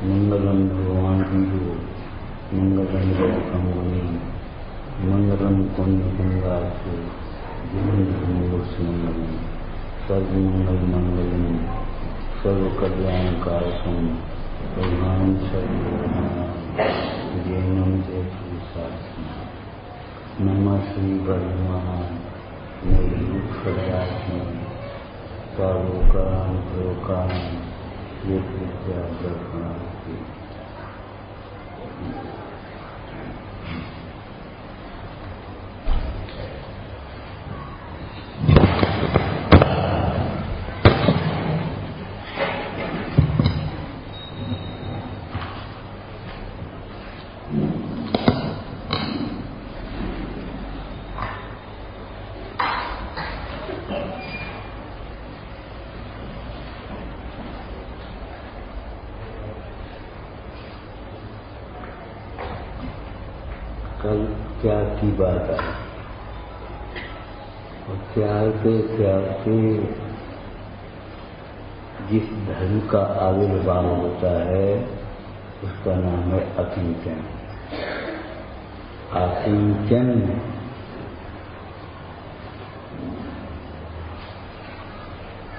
मंगलम भगवान हिंदू मंगलम लोकंगनी मंगलम कुंड गंगासु मंगलम सर्वमंगल मंगलम सर्व कल्याण कारकम प्रधान सर्वनम जय शास्त्र नमः श्री ब्रह्मा निर्मुखरात्मा सावकान लोकान ये विद्या दर्शनार्थी। कल त्याग की बात आई और त्याग के जिस धर्म का आविर्भाव होता है उसका नाम है अकिंचन। अकिंचन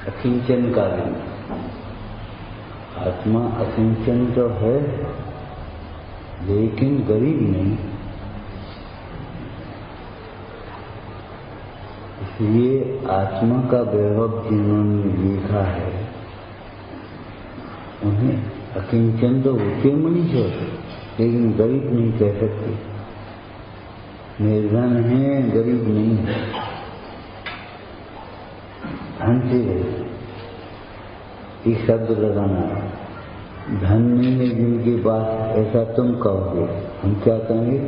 अकिंचन का भी आत्मा अकिंचन तो है लेकिन गरीब नहीं। ये आत्मा का वैभव जिन्होंने लिखा है उन्हें अकिंचन तो होते मनुष्य लेकिन गरीब नहीं कह सकते। निर्धन है गरीब नहीं है, धन से एक शब्द लगाना। धन नहीं है जिनके पास ऐसा तुम कहोगे, हम क्या कहेंगे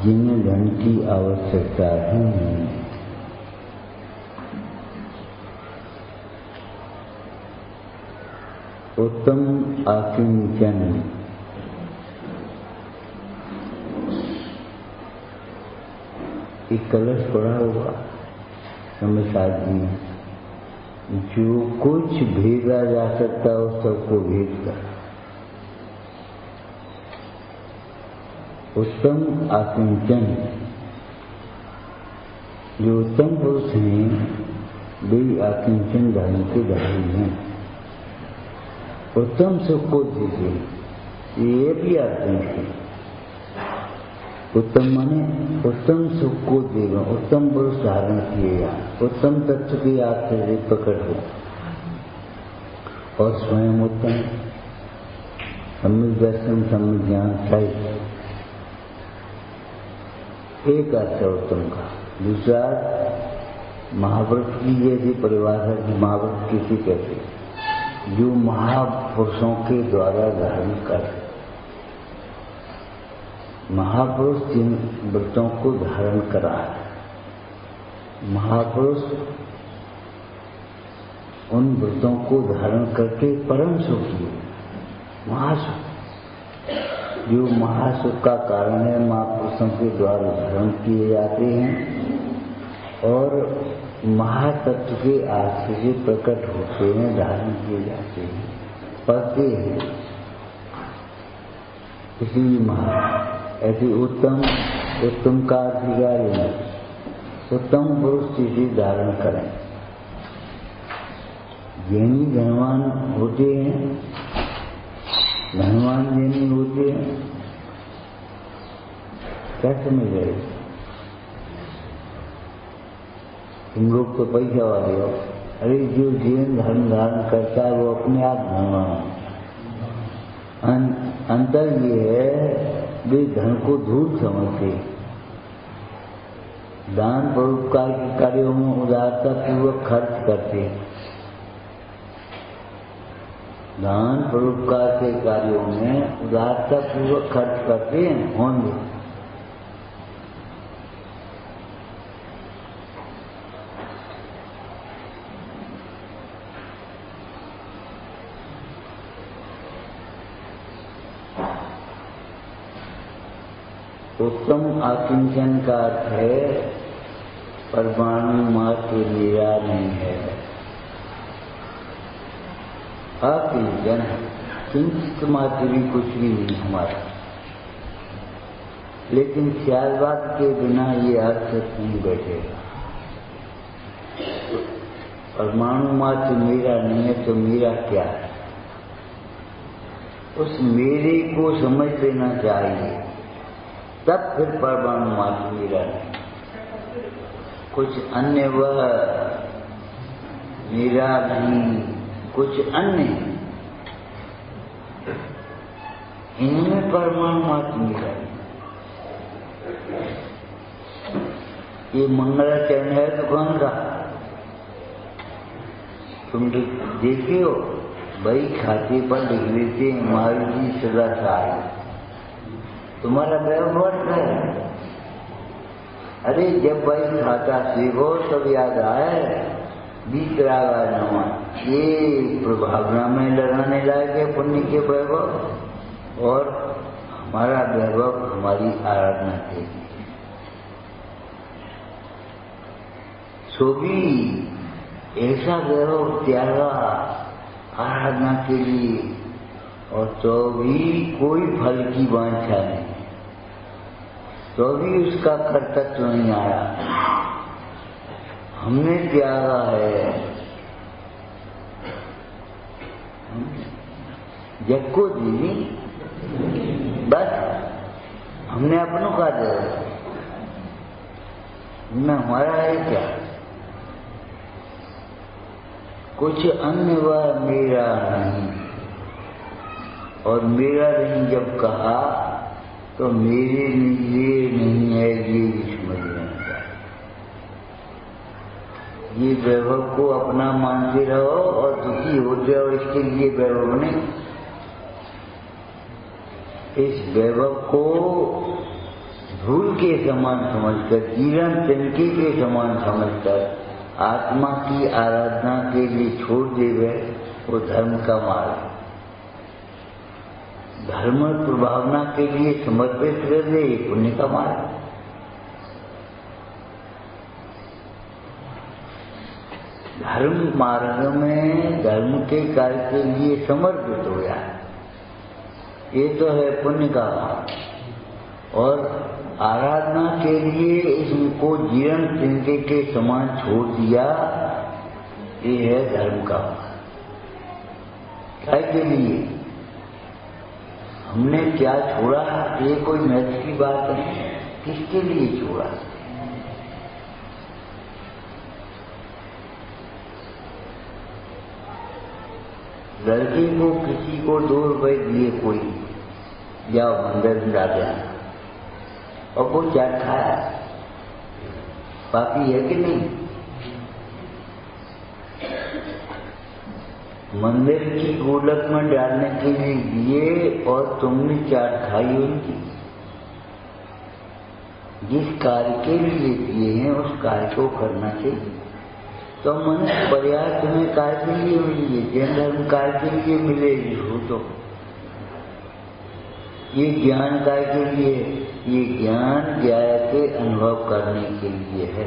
जिन्हें धन की आवश्यकता ही नहीं। उत्तम आकिंचन एक कलश पड़ा हुआ समझाद में, जो कुछ भेजा जा सकता उस सबको भेज कर। उत्तम आकिंचन जो उत्तम पुरुष हैं वे आकिंचन धर्म के धारी हैं। उत्तम सुख को दीजिए, ये भी आते हैं। उत्तम माने उत्तम सुख को देगा, उत्तम पुरुष धारण किएगा, उत्तम तत्व की आश्चर्य प्रकट हो और स्वयं उत्तम सम्यक दर्शन सम्यक ज्ञान चाहिए। एक अर्थ उत्तम का। दूसरा महाव्रत की जैसी परिभाषा की महाव्रत किसी कहते जो महापुरुषों के द्वारा धारण कर। महापुरुष जिन व्रतों को धारण करा है, महापुरुष उन व्रतों को धारण करके परम सुखी महासुख, जो महासुख का कारण है महापुरुषों के द्वारा धारण किए जाते हैं और महातत्व के आश्चर्य प्रकट होते हैं, धारण किए जाते हैं, पढ़ते हैं। इसलिए ऐसे उत्तम का अधिकारी है। उत्तम पुरुष चीजें धारण करें। ज्ञानी धनवान होते हैं, धनवान ज्ञानी होते हैं। क्या समझ रहे? तुम लोग तो पैसा वाले हो। अरे जो जीवन धर्म धारण करता है वो अपने आप धनवान है। अंतर ये है वे धन को धूल समझते। दान परोपकार के कार्यों में उदारता पूर्वक खर्च करते। दान परोपकार के कार्यों में उदारता पूर्वक खर्च करते हैं होंगे। उत्तम आकिंचन का अर्थ है परमाणु मात्र मेरा नहीं है। आकिंचन किंचित मात्र भी कुछ भी नहीं हमारा। लेकिन ख्यालवाद के बिना ये अर्थ नहीं बैठेगा। परमाणु मात्र मेरा नहीं है तो मेरा क्या है? उस मेरे को समझ लेना चाहिए, तब फिर परमाणु मात्र मेरा नहीं। कुछ अन्य वह मेरा नहीं, कुछ अन्य इनमें परमाणु मात्र मेरा नहीं। ये मंगलाचरण है तो कौन का? तुम देखे हो भाई, खाते पर लिख लेते महावीर जी सदा सहाय। तुम्हारा वैभव बढ़ता है। अरे जब भाई खाता सीखो तब याद आए बीत रागा नमा, ये प्रभावना में लगाने लायक है पुण्य के वैभव, और हमारा वैभव हमारी आराधना के लिए। सो भी ऐसा वैभव त्यागा आराधना के लिए, और तो भी कोई फल की वांछा नहीं, तो भी उसका कर्तव्य नहीं आया। हमने त्यागा है जग को दीदी, बस हमने अपनों का दे, में हमारा है क्या? कुछ अन्य वह मेरा नहीं, और मेरा नहीं जब कहा तो मेरे लिए नहीं है, ये भी समझ लेना चाहिए। ये वैभव को अपना मानते रहो और दुखी होते रहो, इसके लिए वैभव नहीं। इस वैभव को धूल के समान समझकर, जीवन तिनके के समान समझकर आत्मा की आराधना के लिए छोड़ देवे, वो धर्म का मार्ग। धर्म प्रभावना के लिए समर्पित कर दे, पुण्य का मार्ग। धर्म मार्ग में धर्म के कार्य के लिए समर्पित हो जाए, ये तो है पुण्य का मार्ग। और आराधना के लिए इसको जीवन तिनके के समान छोड़ दिया, ये है धर्म का मार्ग। क्या के लिए हमने क्या छोड़ा, ये कोई महत्व की बात नहीं। किसके लिए छोड़ा? लड़के को किसी को 2 रुपए दिए, कोई जाओ मंदिर में जाते हैं, और वो चाट खाया, पापी है कि नहीं? मंदिर की गोलक में डालने के लिए दिए और तुमने चाट खाई उनकी। जिस कार्य के लिए दिए हैं उस कार्य को करना चाहिए। तो मनुष्य पर्याय तुम्हें कार्य के लिए मिली है, जैन धर्म कार्य के लिए मिलेगी हो तो ये ज्ञान कार्य के लिए, ये ज्ञान ज्ञान के अनुभव करने के लिए है।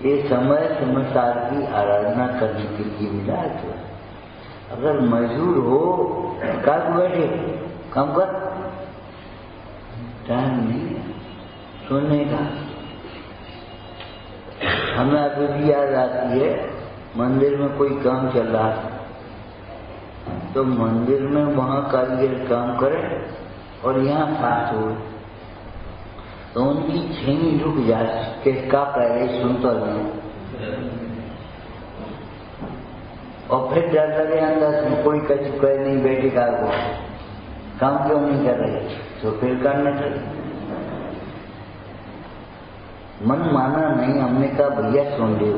ये समय समझदार की आराधना करने के लिए मिला है। अगर मजदूर हो काट बैठे काम कर, टाइम नहीं है सुनने का। हमें अभी भी याद आती है, मंदिर में कोई काम चल रहा था तो मंदिर में वहां कारीगर काम करे और यहाँ साथ हो, तो उनकी छेनी रुक जाए कि क्या कह रहे सुन तो नहीं, और फिर डर लगे अंदर में कोई कछु कह नहीं, बेटे का को काम क्यों नहीं कर रहे, तो फिर करने लगे। मन माना नहीं, हमने कहा भैया सुन लो,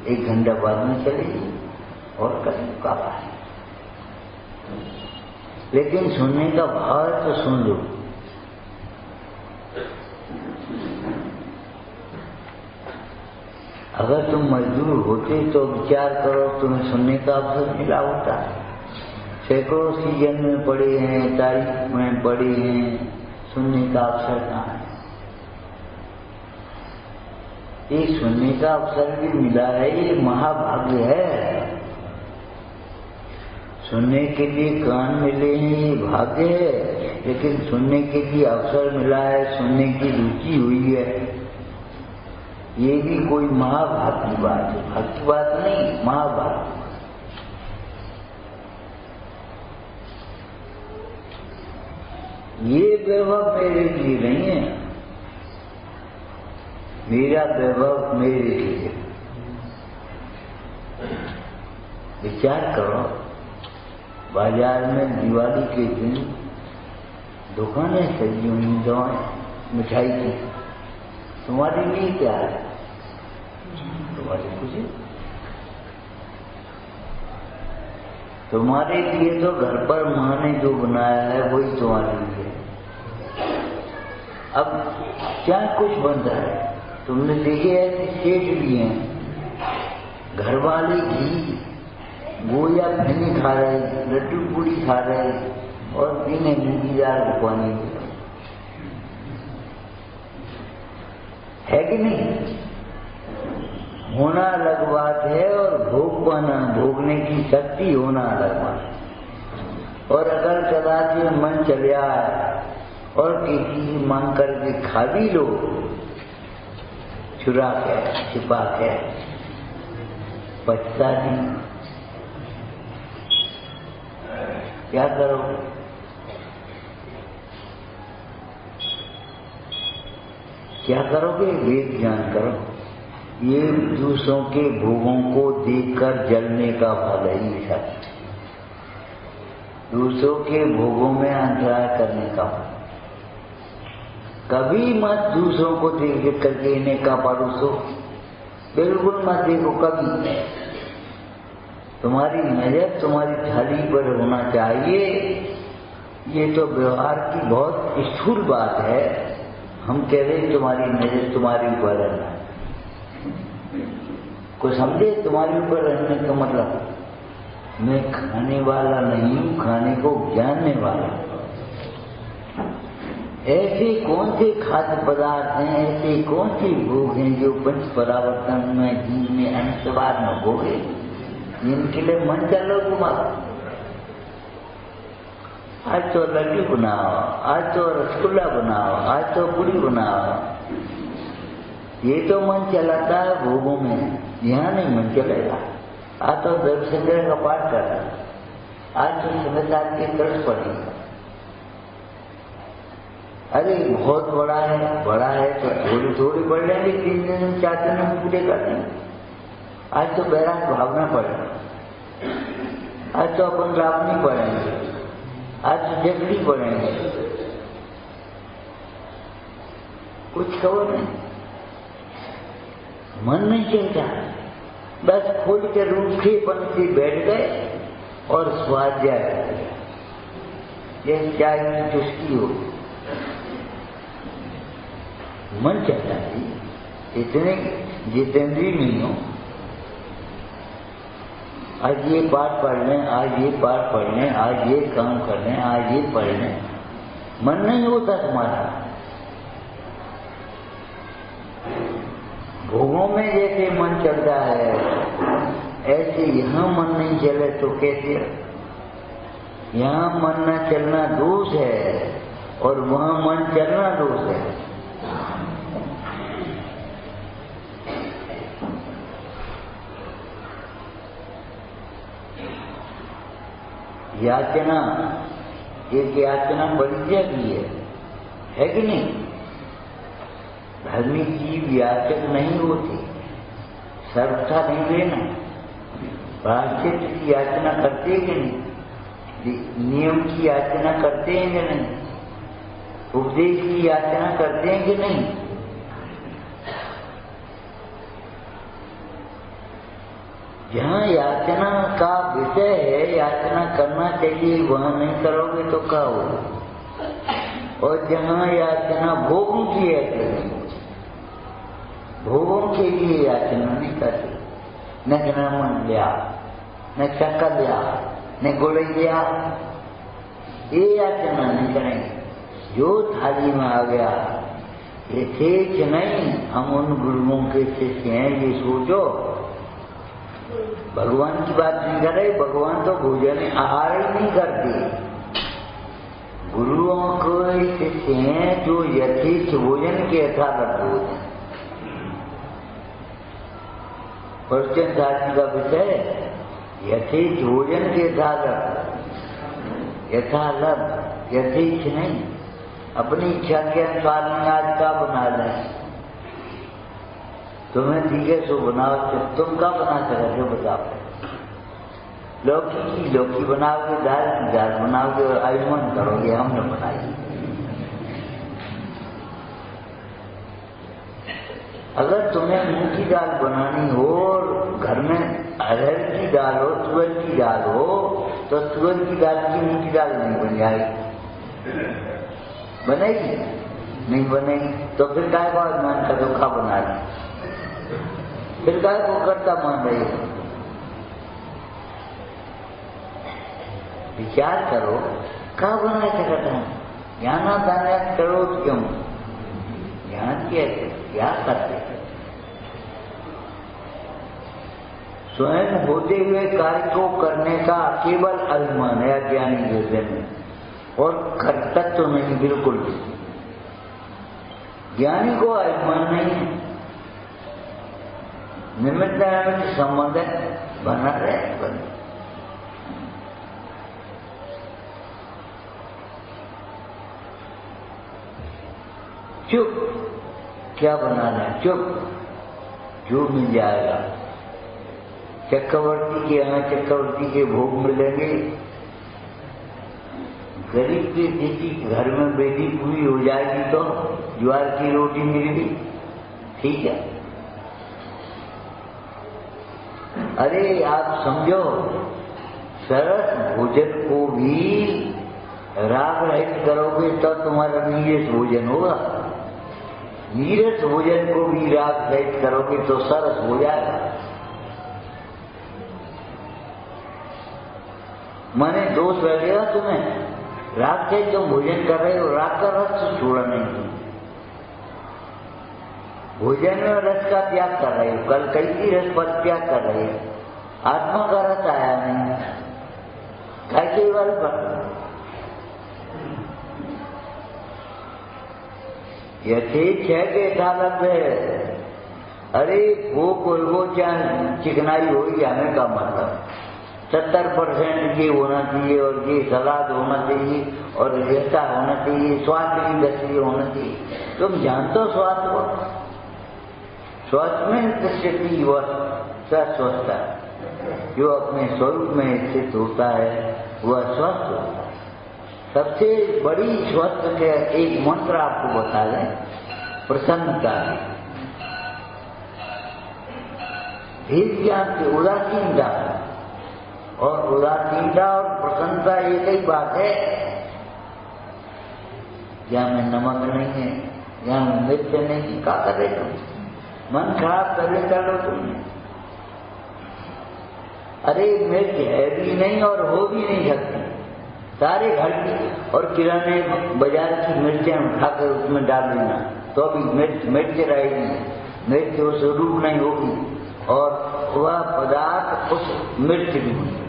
1 घंटा बाद में चलेगी और कहीं का है, लेकिन सुनने का भाव है तो सुन लो। अगर तुम मजदूर होते तो विचार करो, तुम्हें सुनने का अवसर मिला होता। सैकड़ों सीजन में पढ़े हैं, तारीख में पढ़े हैं, सुनने का अवसर कहाँ है? ये सुनने का अवसर भी मिला है, ये महाभाग्य है। सुनने के लिए कान मिले हैं, ये भाग्य है। लेकिन सुनने के लिए अवसर मिला है, सुनने की रुचि हुई है, ये भी कोई महाभाग्य की बात है। भाग्य की बात नहीं, महाभाग्य। ये वैभव मेरे लिए नहीं है, मेरा वैभव मेरे लिए। विचार करो, बाजार में दिवाली के दिन दुकानें सजी हुई दवाएं मिठाई की, तुम्हारे लिए क्या है? तुम्हारी खुशी। तुम्हारे लिए तो घर पर माँ ने जो बनाया है वही तुम्हारे लिए। अब क्या कुछ बन रहा है? तुमने देखे ऐसे सेठ भी हैं, घर वाले घी गोया फैनी खा रहे, लड्डू पूड़ी खा रहे और पीने मूंगीदार पानी है कि नहीं? होना अलग बात है और भोग पाना, भोगने की शक्ति होना अलग बात है। और अगर कदाच मन चल जाए और किसी मांग करके खा भी लो, चुरा के छिपा के, पछता नहीं, क्या करोगे? क्या करोगे? वेद ज्ञान करो। ये दूसरों के भोगों को देखकर जलने का फल है ये सब। दूसरों के भोगों में अंतराय करने का फल। कभी मत दूसरों को देख करके इन्हें का परोसो, बिल्कुल मत देखो कभी। तुम्हारी नजर तुम्हारी थाली पर होना चाहिए। ये तो व्यवहार की बहुत स्थूल बात है। हम कह रहे तुम्हारी नजर तुम्हारे ऊपर रहना, कोई समझे? तुम्हारे ऊपर रहने का मतलब मैं खाने वाला नहीं हूं, खाने को जानने वाला। ऐसे कौन से खाद्य पदार्थ हैं, ऐसे कौन सी भोग हैं जो पंच परावर्तन में जीव में अंशवाद न भोगे, इनके लिए मन चलो तुम्हारा। आज तो लड्डू बनाओ, आज तो रसगुल्ला बनाओ, आज तो पूरी बनाओ, ये तो मन चलाता है भोगों में, यहाँ नहीं मन चलेगा। आज तो देवशंकर का पाठ कर रहा, आज तो समझदार की तरफ पड़ेगा। अरे बहुत बड़ा है तो थोड़ी थोड़ी पढ़ लेंगे, 3 दिन में 4 दिन में पूरे कर लेंगे। आज तो बैराग भावना पड़ेगा, आज तो अपन रावणी पढ़ेंगे, आज तो जगड़ी पढ़ेंगे, कुछ खबर नहीं, मन नहीं चलता। बस खोल के रूखेपन से बैठ गए और स्वाध्याय कर दिया, जैसे चाय की चुस्की हो। मन चलता है, इतने जितेंद्रीय नहीं हो। आज ये पाठ पढ़ लें, आज ये पाठ पढ़ लें, आज ये काम कर लें, आज ये पढ़ लें, मन नहीं होता तुम्हारा। भोगों में जैसे मन चलता है, ऐसे यहाँ मन नहीं चले तो कैसे? यहाँ मन न चलना दोष है और वहाँ मन चलना दोष है। याचना, एक याचना परिचय की है कि नहीं? धर्मी जीव याचक नहीं होती, सर्वथा नहीं लेना। प्रायश्चित की याचना करते हैं कि नहीं? नियम की याचना करते हैं कि नहीं? उपदेश की याचना करते हैं कि नहीं? जहाँ याचना का विषय है, याचना करना चाहिए, वहाँ नहीं करोगे तो क्या होगा? और जहाँ याचना भोगों की है, भोगों के लिए याचना नहीं करते, न ज्ञान लिया, न चक्कर लिया, न गुड़ैया, ये याचना नहीं करेंगे। जो थाली में आ गया, यथेच नहीं हम उन गुरुओं के शिष्य हैं, ये सोचो। भगवान की बात नहीं कर रहे, भगवान तो भोजन आहार ही नहीं करते। गुरुओं को शिष्य हैं जो यथेच भोजन के यथार्थ भोजन। प्रवचन शास्त्र का विषय यथेच भोजन के यथालभ, यथेच नहीं। अपनी इच्छा के अनुसार नहीं आज का बना लें, तुम्हें ठीक है सो बनाओ, तुम का बना सकते हो बताओ। लौकी की लौकी बनाओगे, दाल की दाल बनाओगे और आयुष्मान करोगे हमने बनाई। अगर तुम्हें मूंग की दाल बनानी हो और घर में अरहर की दाल हो, तुअर की दाल हो, तो तुअर की दाल की मूंग की दाल नहीं बन जाएगी। बनेगी नहीं बनेगी, तो फिर काय को मान का धोखा बना रही, फिर काय को करता मान रही हो। विचार करो, क्या बना सकता है? ज्ञानादान करो क्यों? ज्ञान के क्या करते? स्वयं होते हुए कार्य को करने का केवल अभिमान है अज्ञानी हृदय में, और कर्तव्य तो नहीं बिल्कुल भी। ज्ञानी को अभिमान नहीं है, निमित्त संबंध बना रहे। चुप, क्या बनाना है? चुप, जो मिल जाएगा। चक्रवर्ती के यहाँ चक्रवर्ती के भोग मिलेंगे, गरीब के किसी घर में बेटी पूरी हो जाएगी तो ज्वार की रोटी मिल गई, ठीक है। अरे आप समझो, सरस भोजन को भी राग रहित करोगे तो तुम्हारा नीरस भोजन होगा। नीरस भोजन को भी राग रहित करोगे तो सरस हो जाएगा। माने दोष लगेगा तुम्हें, राग से तुम भोजन कर रहे हो, राग का रस तो छोड़ा नहीं, भोजन में रस का त्याग कर रहे हो, कल कई की रस पर त्याग कर रहे हो, आत्मा का रस आया नहीं, कैसे वाल पर यथेच है कि यथालभ है। अरे वो चाहे चिकनाई होगी, हमें का मतलब 70% ये होना चाहिए और ये सलाद होना चाहिए और रेता होना चाहिए, स्वाद की दृष्टि होना चाहिए। तुम जानते हो स्वाद को, स्वाद में दृष्टि वह स्वस्थ है, जो अपने स्वरूप में स्थित होता है वह स्वस्थ होता है। सबसे बड़ी स्वस्थ के एक मंत्र आपको बता दें, प्रसन्नता। ज्ञान से उदासीनता, और उदासीनता और प्रसन्नता एक ही बात है। यहाँ में नमक नहीं है, यहाँ में मिर्च नहीं, क्या करे तुम? मन खराब करे कर लो तुमने। अरे मिर्च है भी नहीं और हो भी नहीं सकती, सारे घर की और किराने बाजार की मिर्चें उठाकर उसमें डाल देना तो अभी मिर्च रहेगी, मिर्च उस रूप नहीं होगी और वह पदार्थ उस मिर्च की होगी।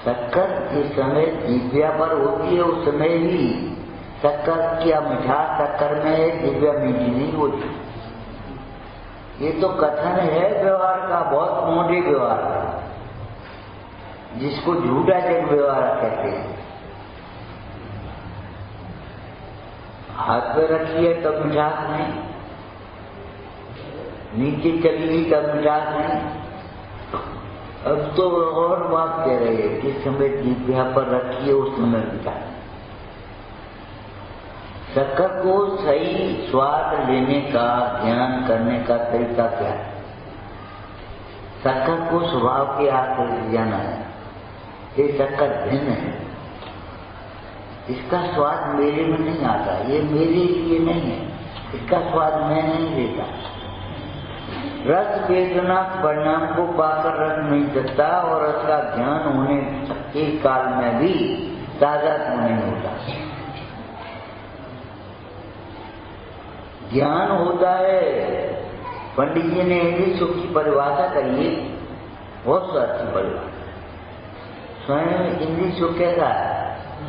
शक्कर जिस समय दिव्या पर होती है उस समय ही शक्कर क्या मिठास शक्कर में है, दिव्या मीठी नहीं होती। ये तो कथन है व्यवहार का, बहुत मोटे व्यवहार का, जिसको झूठा जग व्यवहार कहते हैं। हाथ पे रखी है तब मिठास नहीं, नीचे चली गई तब मिठास नहीं। अब तो और बात कह रही है, जिस समय जिह्वा पर रखी है उस समय मिठास। शक्कर को सही स्वाद लेने का ज्ञान करने का तरीका क्या है? शक्कर को स्वभाव के आकर जाना है। ये शक्कर भिन्न है, इसका स्वाद मेरे में नहीं आता, ये मेरे लिए नहीं है, इसका स्वाद मैं नहीं लेता। रस वेदना परिणाम को पाकर रख नहीं सकता और उसका ज्ञान होने के काल में भी तादात्म्य नहीं होता। ज्ञान होता है। पंडित जी ने इंद्रिय सुख की परिभाषा करी है, बहुत अच्छी परिभाषा। स्वयं इंद्रिय सुख कैसा है?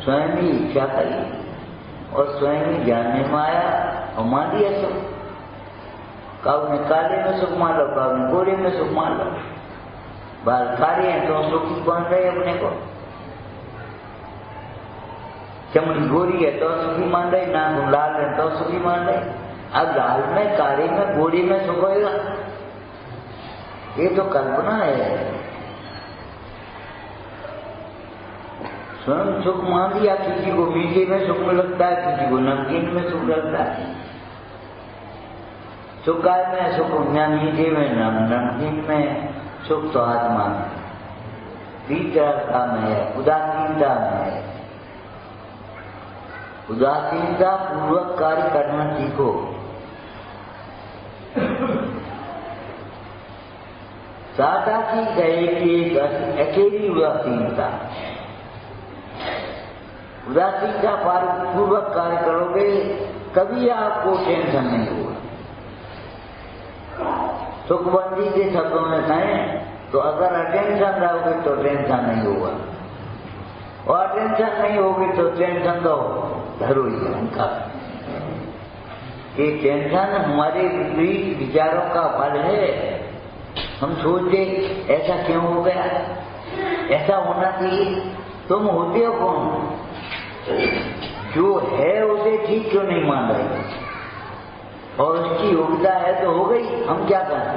स्वयं ही इच्छा करी और स्वयं ही जानने में आया और मान लिया सुख। कब ने काले में सुख मान लो, कब ने गोरे में सुख मान लो। बाल काले हैं तो सुखी मान रहे अपने को, चमड़ी गोरी है तो सुखी मान रहे, नाक लाल है तो सुखी मान रहे। अब लाल में, काले में, गोरे में सुख होएगा? ये तो कल्पना है। स्वयं सुख मान लिया। किसी को मीठे में सुख लगता है, किसी को नमकीन में सुख लगता है। सुखाय में सुख या मीठे में, नमकीन में सुख तो आत्मा में, वितरता में है, उदासीनता में है। उदासीनता पूर्वक कार्य करना सीखो। सादा की गए कि एक अकेली उदासीनता, उदासीनता पूर्वक कार्य करोगे कभी आपको टेंशन नहीं होगा। सुखबंदी के शब्दों में कहें तो अगर अटेंशन रहोगे तो टेंशन नहीं होगा, और टेंशन नहीं होगी तो टेंशन तो धरो ही है उनका। ये टेंशन हमारे विपरीत विचारों का फल है। हम सोचते ऐसा क्यों हो गया, ऐसा होना चाहिए। तुम होते हो कौन? जो है उसे ठीक क्यों नहीं मान रहे? और उसकी योग्यता है तो हो गई, हम क्या करें?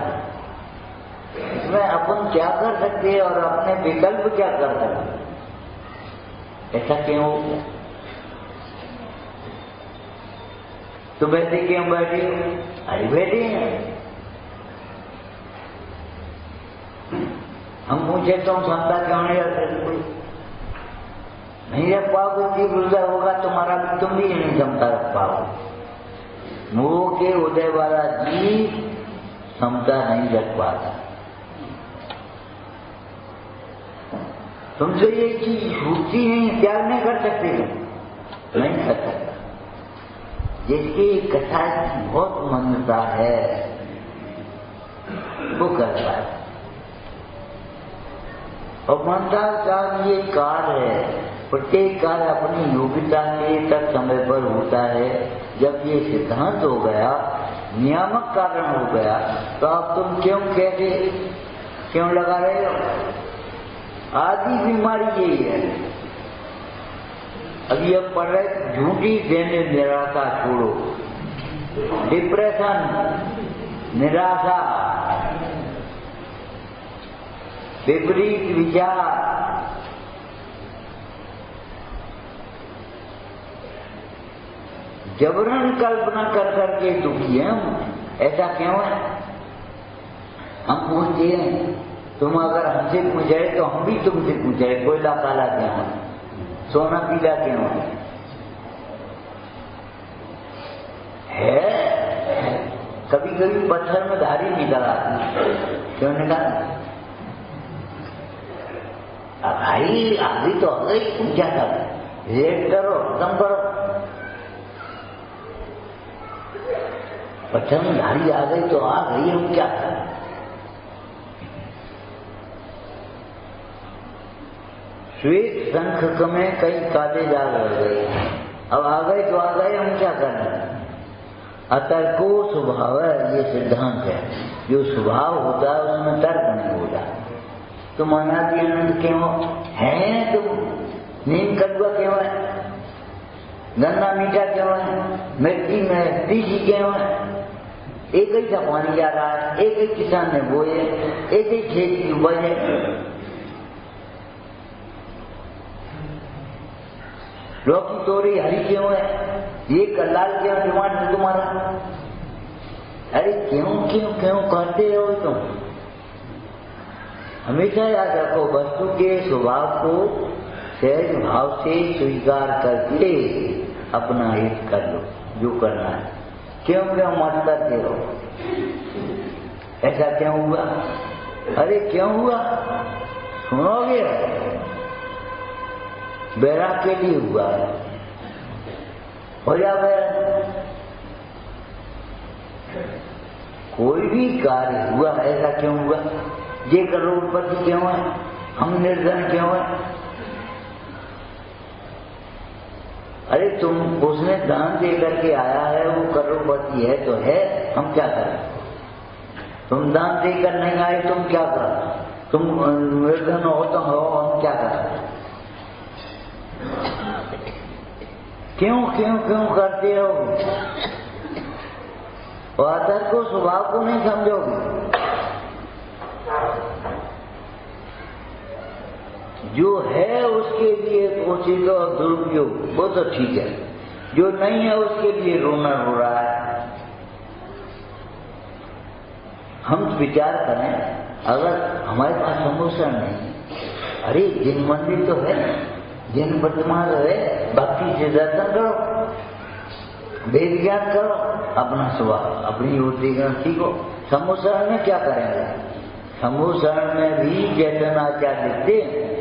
इसमें अपन क्या कर सकते हैं और अपने विकल्प क्या कर सकते? ऐसा क्यों हो गया? तो बैठे क्यों बैठे हो? अरे बैठे हैं। हम पूछे तो क्षमता क्यों नहीं रख सकते? नहीं रख पाओगे, तीव्र होगा तुम्हारा भी, तुम भी नहीं क्षमता रख पाओगे। मोह के उदय वाला जीव क्षमता नहीं रख पाता। तुमसे ये चीज छूटती नहीं, त्याग नहीं कर सकते, नहीं कर सकता। जिसकी कथा की बहुत मान्यता है वो करता है। और मानता का ये कार्य है, प्रत्येक कार्य अपनी योग्यता के तक समय पर होता है। जब ये सिद्धांत हो गया, नियामक कारण हो गया, तो अब तुम क्यों कैसे क्यों लगा रहे हो? आदि बीमारी यही है। अभी अब पढ़ रहे झूठी देने निराशा छोड़ो, डिप्रेशन, निराशा, विपरीत विचार, जबरन कल्पना कर करके दुखी है हम। ऐसा क्यों है? हम पूछते हैं, तुम अगर हमसे पूछे तो हम भी तुमसे पूछे, कोयला काला क्यों है, सोना पीला क्यों है? कभी कभी पत्थर में धारी निकल आती, क्यों निकाल? भाई अभी तो आ गई, पूछा था, रेट करो, कम करो। पत्थर में धारी आ गई तो आ गई, हम क्या करें? श्वेत शंख में कई काले दाग रह गए, अब आ गए तो आ गए, हम क्या करें? अतर्को स्वभाव है, ये सिद्धांत है। जो स्वभाव होता है उसमें तर्क नहीं होता। तुम अनादि अनंत क्यों है? तुम नीम कदुआ क्यों है? गन्ना मीठा क्यों है? मिट्टी में तीसी क्यों है? एक ही सा पानी जा रहा है, एक ही किसान ने बोए, एक ही खेत की उपज है। लौकी तोरी हरी क्यों है? ये लाल क्यों टमाटर तुम्हारा? अरे क्यों क्यों क्यों करते हो तुम? हमेशा याद रखो, वस्तु के स्वभाव को सहज भाव से स्वीकार करके अपना हित कर लो, जो करना है। क्यों क्यों मत करते हो? ऐसा क्यों हुआ? अरे क्यों हुआ सुनोगे? बैराग के लिए हुआ है, हो जा बैराग। कोई भी कार्य हुआ ऐसा क्यों हुआ? ये करोड़पति क्यों है, हम निर्धन क्यों है? अरे तुम उसने दान दे करके आया है, वो करोड़पति है तो है, हम क्या करें? तुम दान देकर नहीं आए, तुम क्या करो? तुम निर्धन हो तो हो, हम क्या करें? क्यों क्यों क्यों करते हो? और आदर को, स्वभाव को नहीं समझोगे। जो है उसके लिए कोशिश और दुरुपयोग वो तो ठीक है, जो नहीं है उसके लिए रोना रो रहा है। हम विचार करें, अगर हमारे पास समोसा नहीं, अरे जिन मंदिर तो है, जिन प्रतिमा तो है, भक्ति से दर्शन करो, वेद ज्ञान करो, अपना स्वभाव अपनी युवती सीखो। समूसरण में क्या करेंगे? समूसरण में भी चैतन्याचार्य लिखते हैं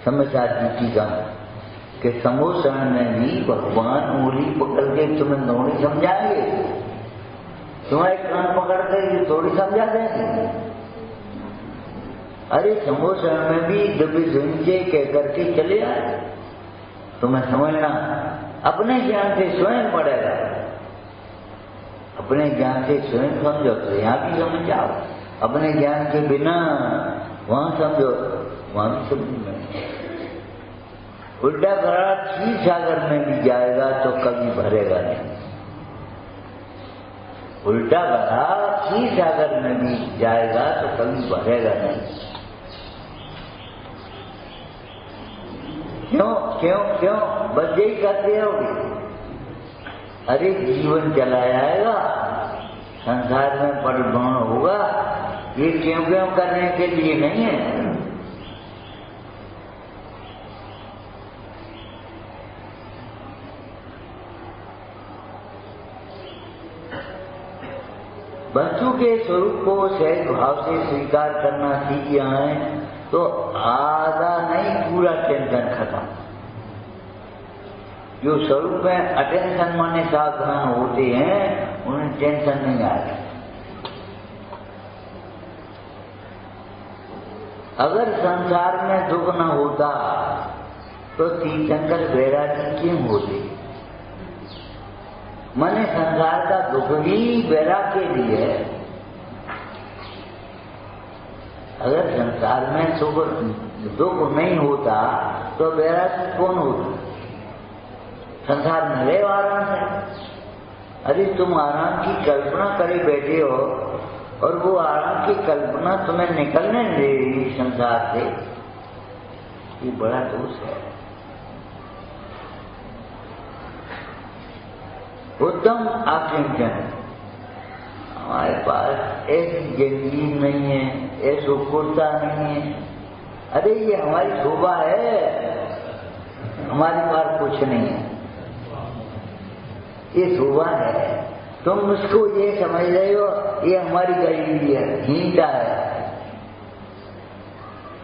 समाचार जी का कि समूसरण में भी भगवान उंगली पकड़ के तुम्हें नौड़ी समझाएंगे, तुम्हारे कान पकड़ कर थोड़ी समझा देंगे। अरे समूसरण में भी जब सुनचे कह करके चले आए, तुम्हें समझना अपने ज्ञान से स्वयं पड़ेगा, अपने ज्ञान से स्वयं समझो तो यहाँ भी समझ जाओ, अपने ज्ञान के बिना वहां समझो वहां भी समझ में। उल्टा घड़ा क्षीर सागर में भी जाएगा तो कभी भरेगा नहीं, उल्टा घड़ा क्षीर सागर में भी जाएगा तो कभी भरेगा नहीं। क्यों क्यों क्यों? बस यही करते रहोगे। अरे जीवन चला जाएगा, संसार में परिभ्रमण होगा, ये क्यों क्यों करने के लिए नहीं है। वस्तु के स्वरूप को सहज भाव से स्वीकार करना सीख जाए तो आधा नहीं पूरा टेंशन खत्म। जो स्वरूप में अटेंशन माने सावधान होते हैं उन्हें टेंशन नहीं आती। अगर संसार में दुख न होता तो तीर्थंकर वैरागी क्यों होते? माने संसार का दुख भी वैराग के लिए है। अगर संसार में दुख नहीं होता तो वैरागी कौन होता? संसार में रहे आराम से। अरे तुम आराम की कल्पना करे बैठे हो और वो आराम की कल्पना तुम्हें निकलने नहीं दे रही संसार से, ये बड़ा दोष है। उत्तम आकांक्षण, हमारे पास ऐसी जिंदगी नहीं है, ऐसा कुर्ता नहीं है। अरे ये हमारी शोभा है, हमारे पास कुछ नहीं है, ये शोभा है। तुम उसको ये समझ रहे हो ये हमारी गरीबी है, हीनता है।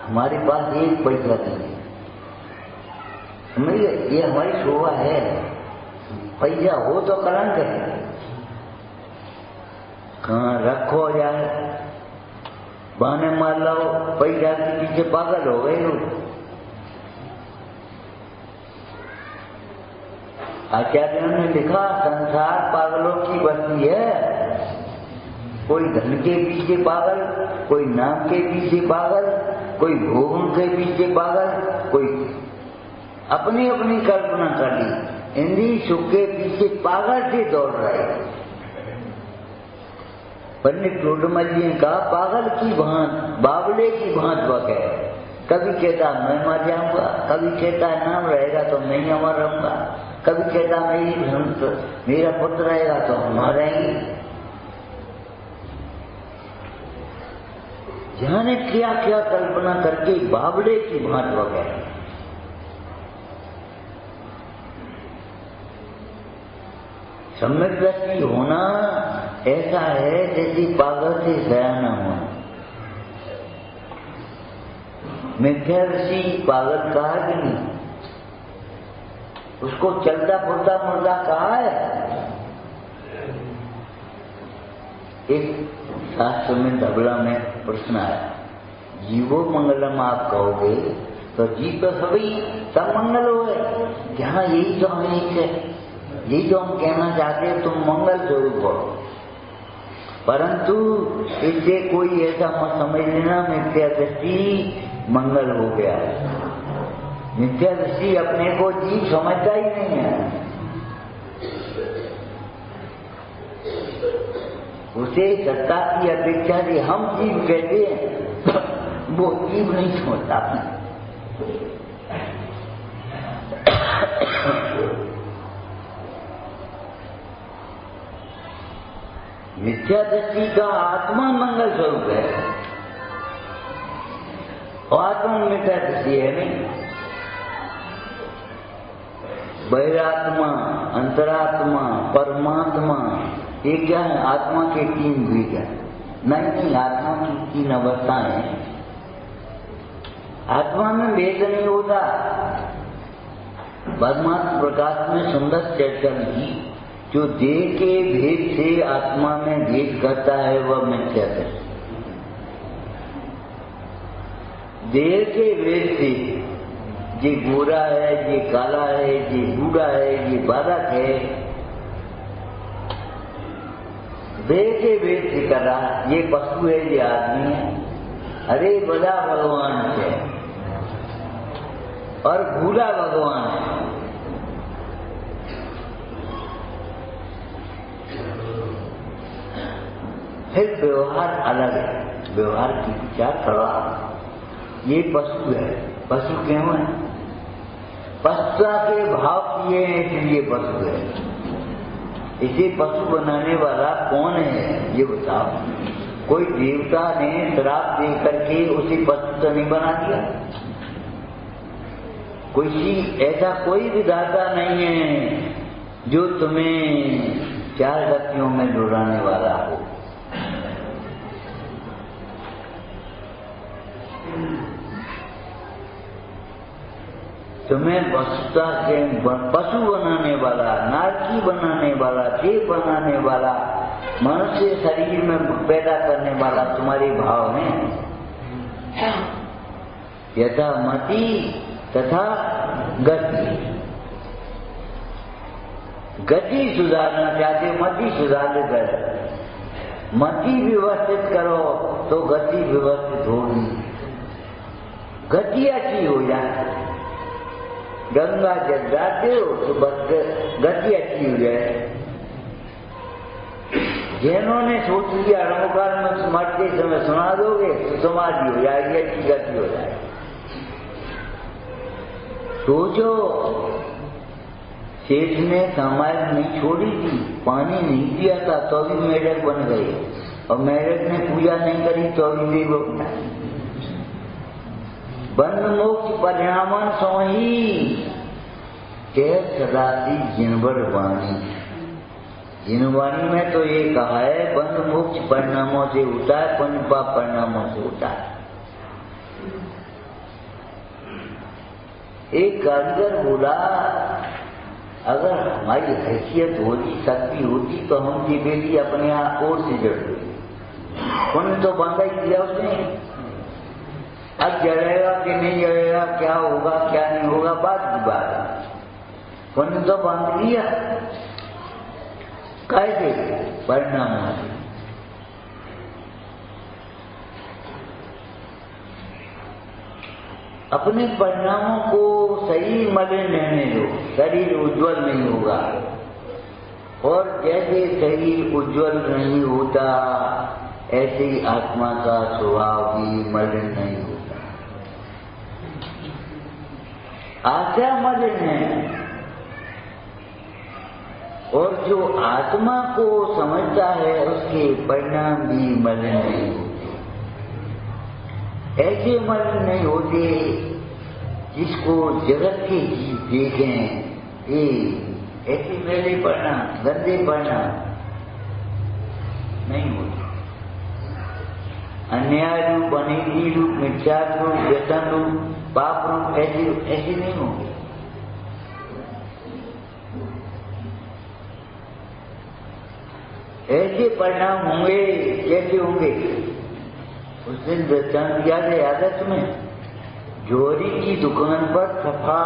हमारे पास एक पैसा नहीं है, समझिए, ये हमारी शोभा है। पैसा हो तो कलंक है, कहाँ रखो जाए, बहाने मार लो, पैसा के पीछे पागल हो गए लोग। आचार्यों ने लिखा संसार पागलों की बस्ती है। कोई धन के पीछे पागल, कोई नाम के पीछे पागल, कोई भोगों के पीछे पागल, कोई अपनी अपनी कल्पना कर ली, इंद्रिय सुख के पीछे पागल से दौड़ रहे। पंडित टोडरमल जी ने कहा पागल की भांत, बावले की भांत वगैरह। कभी कहता मैं मर जाऊंगा, कभी कहता नाम रहेगा तो मैं अमर रहूंगा, कभी कहता मेरा पुत्र रहेगा तो हम रहेंगे। जाने क्या क्या कल्पना करके बावले की भांत वगैरह। सम्यक दृष्टि होना ऐसा है जैसे पागल से सयाना होना। मिथ्या दृष्टि पागल कहा कि नहीं? उसको चलता फुरता मुर्दा कहा है। एक शास्त्र में धबला में प्रश्न आया, जीवो मंगलम आप कहोगे तो जीव तो सभी सब मंगल हो गए। क्या यही तो हम यही तो हम कहना चाहते हैं, तुम मंगल स्वरूप हो। परंतु इससे कोई ऐसा मत समझ लेना मिथ्या दृष्टि मंगल हो गया। मिथ्या दृष्टि अपने को जीव समझता ही नहीं है। उसे सत्ता की अपेक्षा से हम जीव कहते हैं, वो जीव नहीं समझता। मिथ्या दृष्टि का आत्मा मंगल स्वरूप है और आत्मा मिथ्या दृष्टि है नहीं। बहिरात्मा, अंतरात्मा, परमात्मा, ये क्या है? आत्मा के तीन द्वीप है। नहीं, आत्मा की तीन अवस्थाएं हैं। आत्मा में भेद नहीं होता। परमात्मा प्रकाश में सुंदर चर्चा की, जो देह के भेद से आत्मा में भेद करता है वह मिथ्या दृष्टि। देह के भेद से ये गोरा है, ये काला है, ये बूढ़ा है, ये बालक है, देह के भेद से कर रहा, ये पशु है, ये आदमी है। अरे बड़ा भगवान है और भूला भगवान है। फिर व्यवहार अलग है, व्यवहार की विचार करो। ये पशु है, पशु क्यों है? पशुता के भाव किए हैं इसलिए पशु है। इसे पशु बनाने वाला कौन है ये बताओ? कोई देवता ने श्राप दे करके उसे पशु तो नहीं बना दिया? ऐसा कोई विधाता नहीं है जो तुम्हें चार गतियों में डुलाने वाला हो। तुम्हें वस्तुता के पशु बनाने वाला, नारकी बनाने वाला, देव बनाने वाला, मनुष्य शरीर में पैदा करने वाला तुम्हारे भाव हैं। यथा मति तथा गति। गति सुधारना चाहते, मति सुधार कर। मति व्यवस्थित करो तो गति व्यवस्थित होगी। गति अच्छी हो जाए, गंगा जल जाते हो तो बस गति अच्छी हो जाए। जिन्होंने सोच लिया नमोकार में मरते समय सुना दोगे तो समाधि हो जाएगी, अच्छी गति हो जाएगी। सोचो, सेठ ने सामान नहीं छोड़ी थी, पानी नहीं दिया था तो भी मेढक बन गई, और मेढक ने पूजा नहीं करी तो भी देव बना। बंद मोक्ष परिणामन सोही कह सदासी जिनवर वाणी। जिनवाणी में तो ये कहा है बंद मोक्ष परिणामों से होता है, पुण्य पाप परिणामों से होता है। एक कारीगर बोला, अगर हमारी हैसियत होती, शक्ति होती तो हम की बेटी अपने आप और से जड़ गई। पुण्य तो बांधा ही दिया उसने, अब जड़ेगा कि नहीं जड़ेगा, क्या होगा क्या नहीं होगा बात की बात। पुण्य तो बांध लिया, कैसे? परिणाम। अपने परिणामों को सही मलिन रहने दो, शरीर उज्जवल नहीं होगा। और जैसे शरीर उज्जवल नहीं होता ऐसे ही आत्मा का स्वभाव भी मलिन नहीं होता। आत्मा मलिन है, और जो आत्मा को समझता है उसके परिणाम भी मलिन नहीं होते। ऐसे मलिन नहीं होते जिसको जगत के जीव देखें, ये ऐसे मेले परिणाम, गंदे परिणाम नहीं होते। अन्याय रूप, अनिति रूप, मिथ्या रूप, व्यसन रूप, पाप रूप ऐसे नहीं होंगे। ऐसे परिणाम होंगे। कैसे होंगे? उस दिन दृष्टांत याद है तुम्हें? जोरी की दुकान पर फका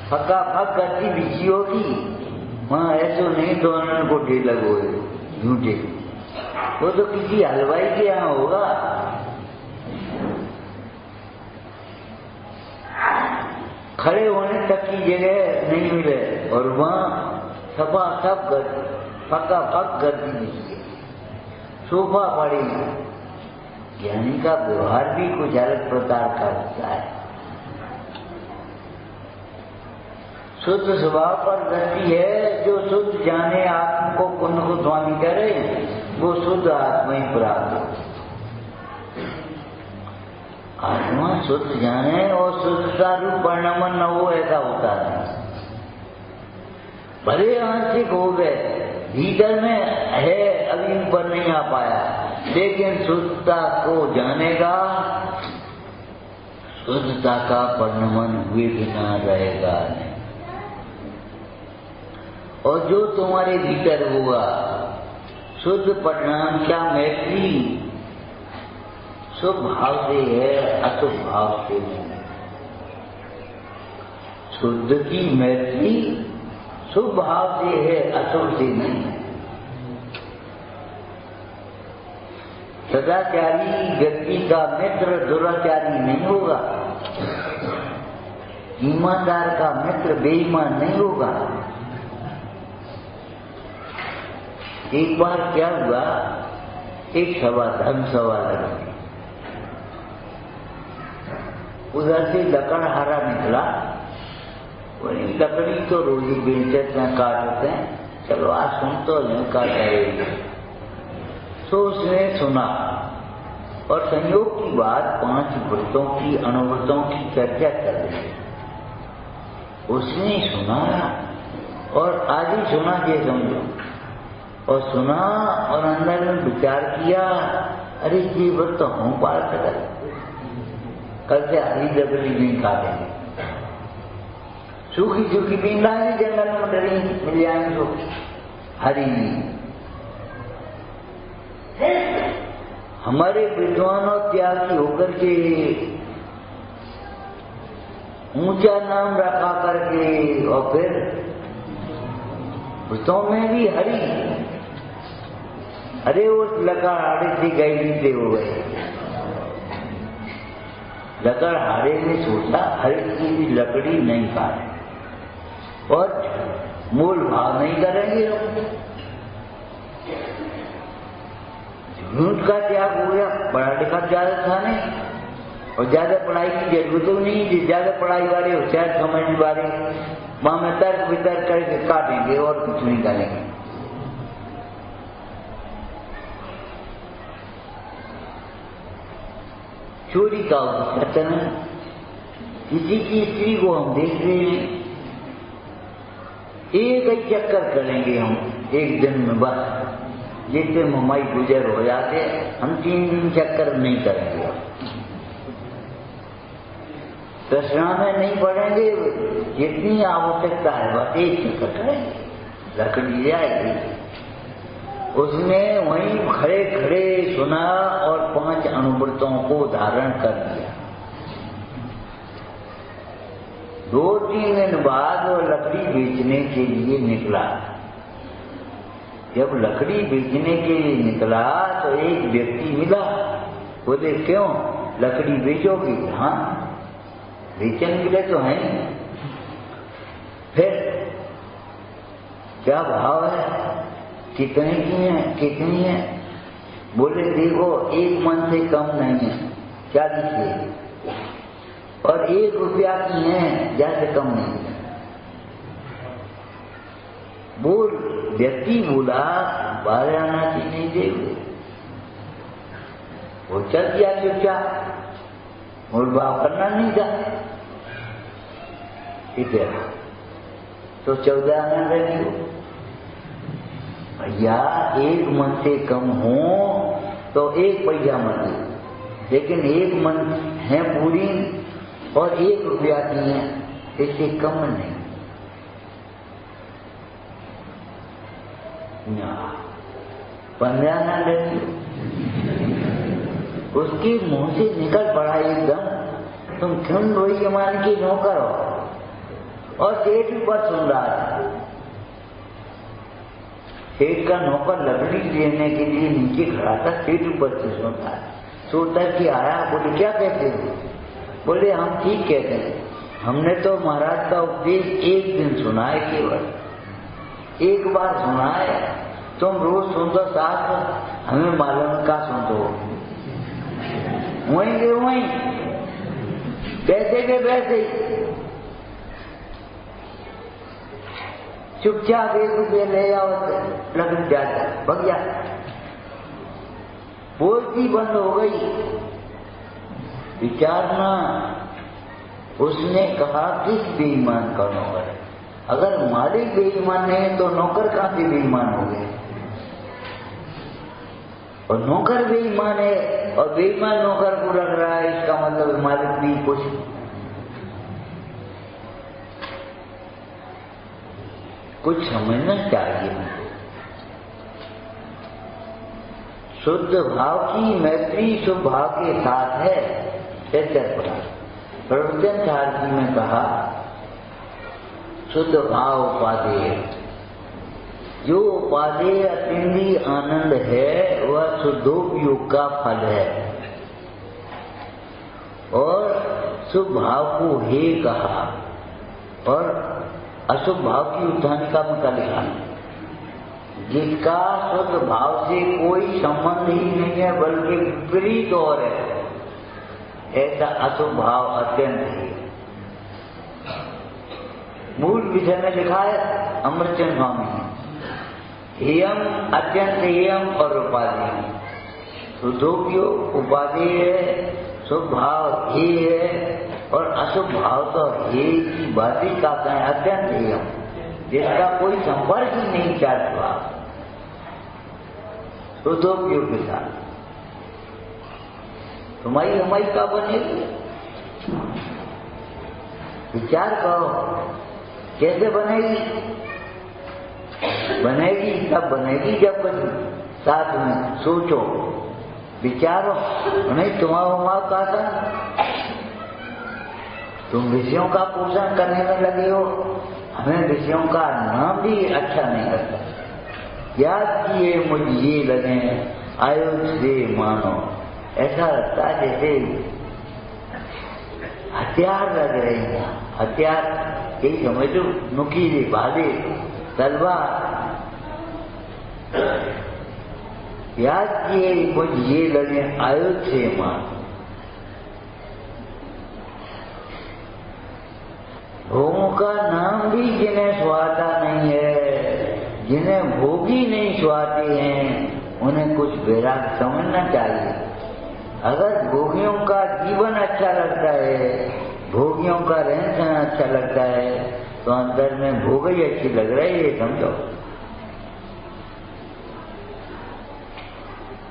फक करती बिची होगी, वहां ऐसे नहीं दोनों को ढेर लगो झूठे। वो तो किसी हलवाई के यहाँ होगा। खड़े होने तक की जगह नहीं मिले और वहां सफा सब कर फका फक कर दी, सोफा पड़ी। ज्ञानी का व्यवहार भी कुछ अलग प्रकार का होता है। शुद्ध स्वभाव पर दृष्टि है। जो शुद्ध जाने आत्मा को कुंद को स्वामी करे, वो शुद्ध आत्मा ही प्राप्त हो। आत्मा शुद्ध जाने और शुद्धता रूप परिणाम न हो, ऐसा होता है। भले आंशिक हो गए, भीतर में है, अभी ऊपर नहीं आ पाया, लेकिन शुद्धता को जानेगा, शुद्धता का परिणमन हुए बिना रहेगा नहीं। और जो तुम्हारे भीतर हुआ शुद्ध परिणाम क्या मैत्री शुभ भाव से है, अशुभ भाव से नहीं। शुद्ध की मैत्री शुभ भाव से है, अशुभ से नहीं। सदाचारी व्यक्ति का मित्र दुराचारी नहीं होगा। ईमानदार का मित्र बेईमान नहीं होगा। एक बार क्या हुआ, एक सभा धर्म सभा लगी, उधर से लकड़हारा निकला। वही लकड़ी तो रोजी बेचत में काटते हैं, चलो आज सुन तो नहीं काट रहे। तो उसने सुना और संयोग की बात 5 वृत्तों की अणुवृत्तों की चर्चा कर रही। उसने सुना और आदि सुना ये समझो, और सुना और अंदर में विचार किया, अरे ये व्रत हम पार कर, कल से हरी लकड़ी नहीं काटेंगे। सूखी सूखी बीमारी जंगल में डरी मिल जाएंगे तो हरी। हमारे विद्वानों त्यागी होकर के ऊंचा नाम रखा करके और फिर वृत्तों में भी हरी। अरे उस लकड़हारे से गई से हो गए। लकड़हारे ने सोचा हरी की भी लकड़ी नहीं काटे और मूल भाव नहीं करेंगे। झूठ का त्याग हो गया। पढ़ा लिखा ज्यादा था नहीं और ज्यादा पढ़ाई की जरूरत नहीं थी। ज्यादा पढ़ाई वाले होशियार समझने वाले वहां में तर्क वितर्क करके काटेंगे और कुछ नहीं करेंगे। चोरी का उद्घाटन, किसी की स्त्री को हम देख रहे हैं, एक ही चक्कर करेंगे हम एक दिन में, बस जिससे हमारी गुजर हो जाते, हम 3 दिन चक्कर नहीं करेंगे। दशरा में नहीं पड़ेंगे, जितनी आवश्यकता है बस एक चक्कर करेंगे, लकड़ी जाएगी। उसने वहीं खड़े खड़े सुना और 5 अनुभूतों को धारण कर दिया। 2-3 दिन बाद वो लकड़ी बेचने के लिए निकला। जब लकड़ी बेचने के लिए निकला तो एक व्यक्ति मिला। बोले क्यों लकड़ी बेचोगी? हाँ बेचने के लिए तो है। फिर क्या भाव है? कितने की है? कितनी है? बोले देखो 1 मन से कम नहीं है, 40 है, और 1 रुपया की है, ज्यादा कम नहीं है। बोल व्यक्ति बोला 12 आना की नहीं देंगे। वो चल दिया चुपचाप, और भाव करना नहीं था। ठीक है तो 14 आना रहेगी। भैया 1 मन से कम हो तो एक पैसा मन, लेकिन एक मन है पूरी और 1 रुपया की है, इससे कम नहीं। 15 ना लेती, उसकी मुंह से निकल पड़ा एकदम, तुम क्यों लोही मान की नौकर हो। और सेठ ऊपर सुन रहा था, सेठ का नौकर लकड़ी लेने के लिए नीचे खड़ा था, सेठ ऊपर से सुनता है, सोचता कि आया। बोले क्या कहते हो? बोले हम ठीक कहते हैं, हमने तो महाराज का उपदेश एक दिन सुना है, केवल एक बार सुना है, तुम रोज सुन दो साथ, हमें मालूम का सुन दो। वहीं के वहीं, पैसे के पैसे, चुपचाप 1 रुपये ले जाओ, लग जाता भैया। बोलती बंद हो गई। विचारना, उसने कहा किस बेईमान का नौकर है? अगर मालिक बेईमान है तो नौकर कहां से बेईमान हो गए? और नौकर बेईमान है और बेईमान नौकर को लग रहा है, इसका मतलब मालिक भी कुछ समझना चाहिए। शुद्ध भाव की मैत्री शुभ भाव के साथ है। प्रवचन सारथी में कहा शुद्ध भाव उपादेय, जो उपादेय अतिंद्रिय आनंद है वह शुद्धोपयोग का फल है। और शुभ भाव को हे कहा और अशुभ भाव की उत्थानिका में क्या लिखा? जिसका शुद्ध भाव से कोई संबंध ही नहीं है बल्कि विपरीत और है, ऐसा अशुभ भाव अत्यंत है। मूल विषय में लिखा है अमृतचंद स्वामी, हेयम अत्यंत हेयम और उपाधि। शुद्धोपयोग उपाधि है, शुभ भाव हे है और अशुभ भाव तो हे की बातें का कहें अत्यंत हेयम, जिसका कोई संपर्क ही नहीं चाहता शुद्धोपयोग के साथ। तुम्हारी हमारी का बनेगी? विचार करो कैसे बनेगी? बनेगी तब बनेगी जब साथ में सोचो विचारो। नहीं तुम्हारा का था, तुम विषयों का पोषण करने में लगे हो, हमें विषयों का नाम भी अच्छा नहीं लगता। याद किए मुझ ये लगे आयुष से मानो, ऐसा लगता है जैसे हथियार लग रहे हैं। हथियार यही समझो, नुकीले भाले तलवार। याद किए मुझ ये लगे आयुष से मानो। भोगों का नाम भी जिन्हें सुहाता नहीं है, जिन्हें भोगी नहीं सुहाते हैं, उन्हें कुछ वैराग समझना चाहिए। अगर भोगियों का जीवन अच्छा लगता है, भोगियों का रहन सहन अच्छा लगता है, तो अंदर में भोग ही अच्छी लग रही है, समझो।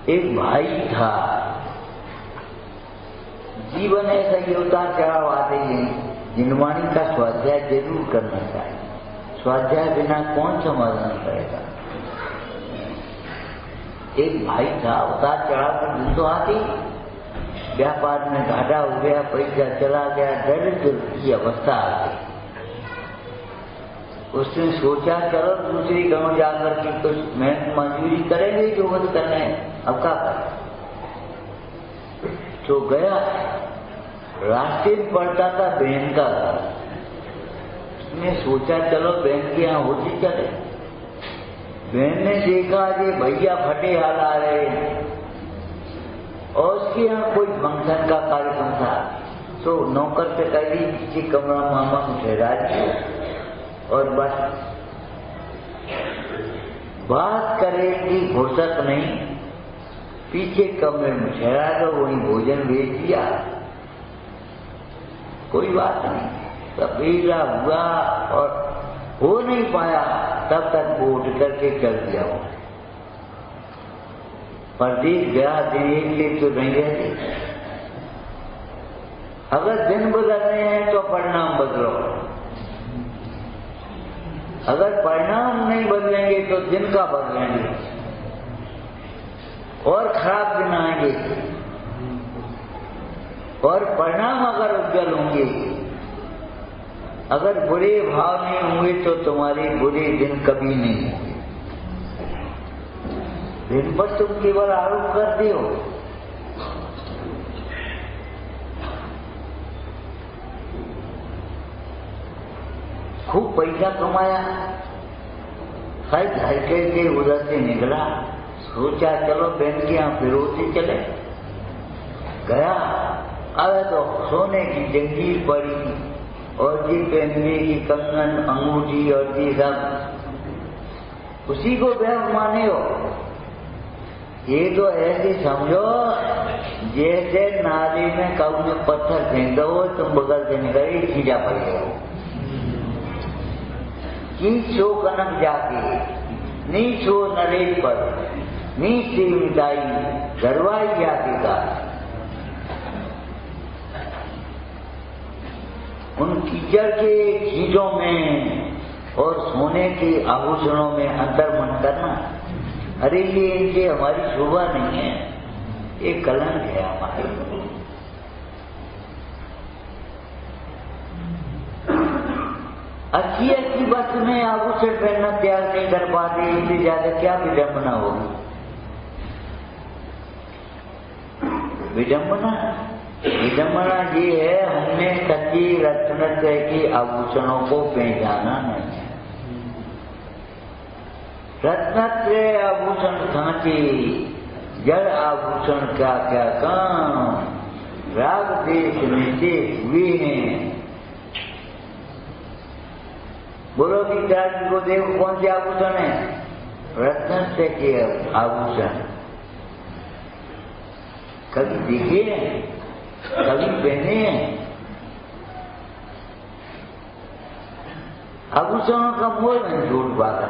एक भाई था, जीवन ऐसा ही उतार चढ़ाव आते हैं। जिनवाणी का स्वाध्याय जरूर करना चाहिए, स्वाध्याय बिना कौन समाधान करेगा। एक भाई था, उतार चढ़ाव कर दिन तो आती, व्यापार में घाटा हो गया, पैसा चला गया, दरिद्र की अवस्था आ गई। उसने सोचा चलो दूसरी गांव जाकर के कुछ मेहनत मजदूरी करेंगे, जो मत करने अब क्या करें। तो गया, रास्ते में पड़ता था बहन का घर। उसने सोचा चलो बहन के यहाँ होती चले। बहन ने देखा ये भैया फटे हाल आ रहे हैं और उसके यहाँ कोई फंक्शन का कार्यक्रम था, तो नौकर से कह दी किसी कमरा मामा को ठहरा दी और बस बात करेगी फुर्सत नहीं, पीछे कमरे में ठहरा दो, वहीं भोजन भेज दिया, कोई बात नहीं। सपेरा हुआ और हो नहीं पाया, तब तक वो उठ करके चल दिया। प्रत्येक दिन एक चीज तो नहीं रहती। अगर दिन बदलने हैं तो परिणाम बदलो, अगर परिणाम नहीं बदलेंगे तो दिन का बदलेंगे और खराब दिन आएंगे। और परिणाम अगर उज्जवल होंगे, अगर बुरे भाव नहीं होंगे तो तुम्हारे बुरे दिन कभी नहीं होंगे। दिन पर तुम केवल आरोप करते हो। खूब पैसा कमाया, साइकिल के उधर से निकला, सोचा चलो बहन के यहाँ फिरोते चले, गया। अरे तो सोने की जंजीर पड़ी और जी पहनने की कंगन अंगूठी और जी सब उसी को व्यर्थ माने हो। ये तो ऐसे समझो जैसे नाली में कब में पत्थर फेंक दो, तुम बगल से निकले खींचा पड़ गए। नीचो कनक जाके नीचो नरेश पर नीचे मिटाई गरवाई जाति का। उन कीचड़ के चीजों में और सोने के आभूषणों में अंतर मन करना, अरे ये इनसे हमारी शोभा नहीं है, ये कलंक है हमारे। अच्छी अच्छी वस्तु में आभूषण पहनना त्याग नहीं कर पाते, इससे ज्यादा क्या विडंबना होगी। विडंबना विडंबना ये है, हमने कच्ची रत्नत्रय के आभूषणों को पहचाना नहीं। रत्नत्रय आभूषण खांचे, जड़ आभूषण क्या क्या काम, राग देश नीचे हुए हैं। बोलो कि जाति को देखो कौन से आभूषण है? रत्नत्रय के आभूषण। कभी देखे हैं, कभी पहने हैं? आभूषणों का मोह नहीं छूट पाता।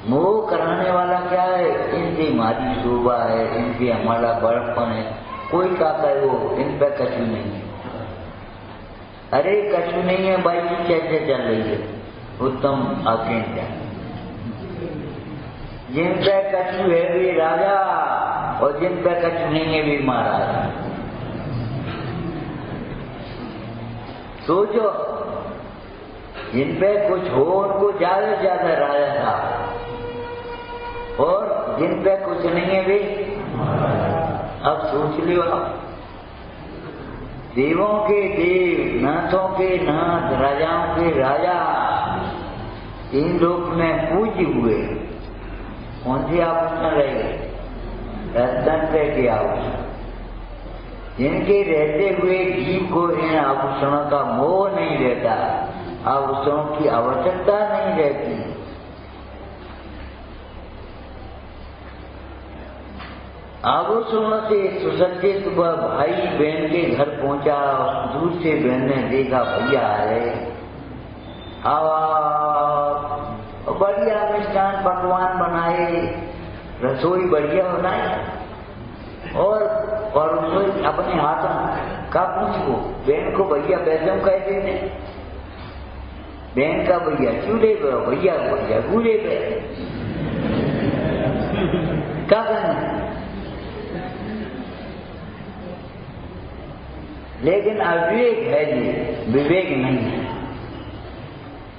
मोह कराने वाला क्या है? इनकी हमारी शोभा है, इनकी हमारा बड़पन है। कोई कहता है वो इन पे कछु नहीं है। अरे कछु नहीं है भाई, कैसे चल रही है उत्तम आज्ञा। जिन पे कछु है वे राजा और जिन पे कछु नहीं है वे महाराज। सोचो, जिन पे कुछ हो उनको ज्यादा से ज्यादा राजा था, और जिन पे कुछ नहीं है वे। अब सोच लियो, देवों के देव, नाथों के नाथ, राजाओं के राजा, इन लोक में पूज्य हुए। कौन से आभूषण रहे? रत्नत्रय के आभूषण। जिनके रहते हुए जीव को इन आभूषणों का मोह नहीं रहता, आभूषणों की आवश्यकता नहीं रहती। आभूषणों से सुसज्जित वह भाई बहन के घर पहुंचा। दूर से बहन ने देखा भैया आ रहे, बढ़िया मिष्ठान पकवान बनाए, रसोई बढ़िया बनाई और रसोई अपने हाथों का पूछो। बहन को भैया वैसे कहते थे, बहन का भैया चूल्हे पे, भैया भैया गूल्हे पे। क्या करना? लेकिन अविवेक है जी, विवेक नहीं है।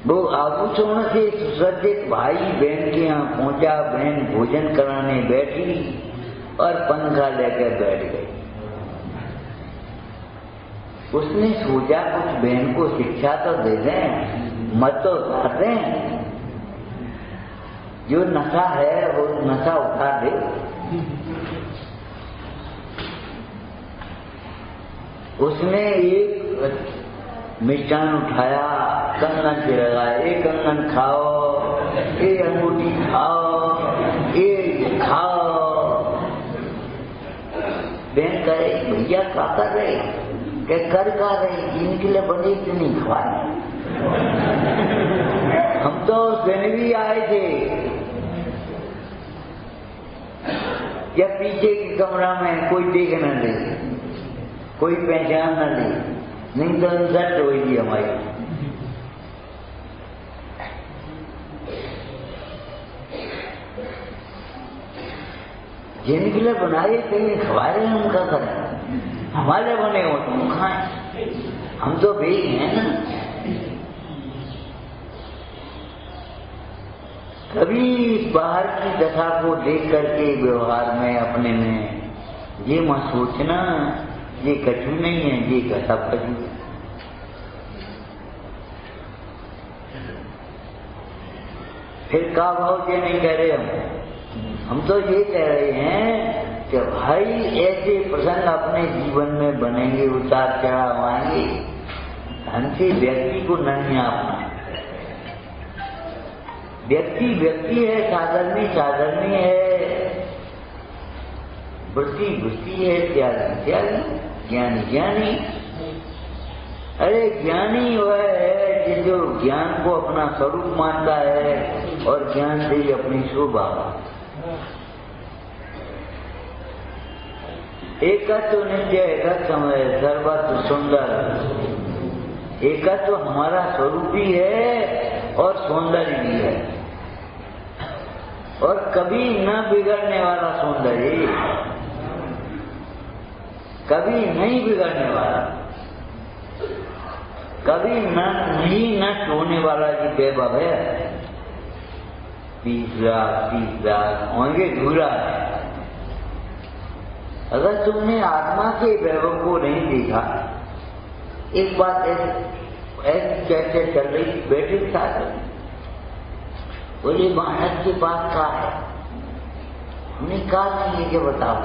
वो आभूषण से सुसज्जित भाई बहन के यहाँ पहुंचा। बहन भोजन कराने बैठी और पंखा लेकर बैठ गई। उसने सोचा कुछ बहन को शिक्षा तो दे दें, मत तो उतार दें। जो नशा है वो नशा उतार दे। उसने एक मिष्ठान उठाया, कंगन से लगाया, एक कंगन खाओ, एक अंगूठी खाओ, एक खाओ। बहन करे भैया क्या कर रहे? क्या कर रहे? इनके लिए बने कि नहीं खवाए? हम तो उस दिन भी आए थे, या पीछे के कमरा में कोई देख न दे, कोई पहचान न दे, नहीं तो इंसल्ट होगी हमारी। जिनके लिए बनाए कहीं खवाए उनका करें, हमारे बने हो तुम खाएं, हम तो भेज हैं ना। कभी बाहर की दशा को देख करके व्यवहार में अपने में ये मत सोचना ये कछु नहीं है, ये सब कछु है। फिर का भाव ये नहीं कह रहे हम तो ये कह रहे हैं कि भाई ऐसे प्रसंग अपने जीवन में बनेंगे, उतार चढ़ाव आएंगे, ढंग से व्यक्ति को नहीं अपना। व्यक्ति व्यक्ति है, साधर्मी साधर्मी है, वृत्ति वृत्ति है, त्यागी त्यागी, ज्ञानी ज्ञानी। अरे ज्ञानी वह है जो ज्ञान को अपना स्वरूप मानता है और ज्ञान से ही अपनी शोभा। एकत्व नित्य, एकत्व सर्वत्र सुंदर। एकत्व हमारा स्वरूप ही है और सौंदर्य भी है, और कभी न बिगड़ने वाला सौंदर्य, कभी नहीं बिगड़ने वाला, कभी नहीं नष्ट होने वाला जो वैभव है। 20 लाख 30 लाख होंगे धूरा है। अगर तुमने आत्मा के वैभव को नहीं देखा, एक बात ऐसी कैसे चल रही, बैठे साथ बोले महाराज के पास कहा है, हमने कहा नहीं है कि बताओ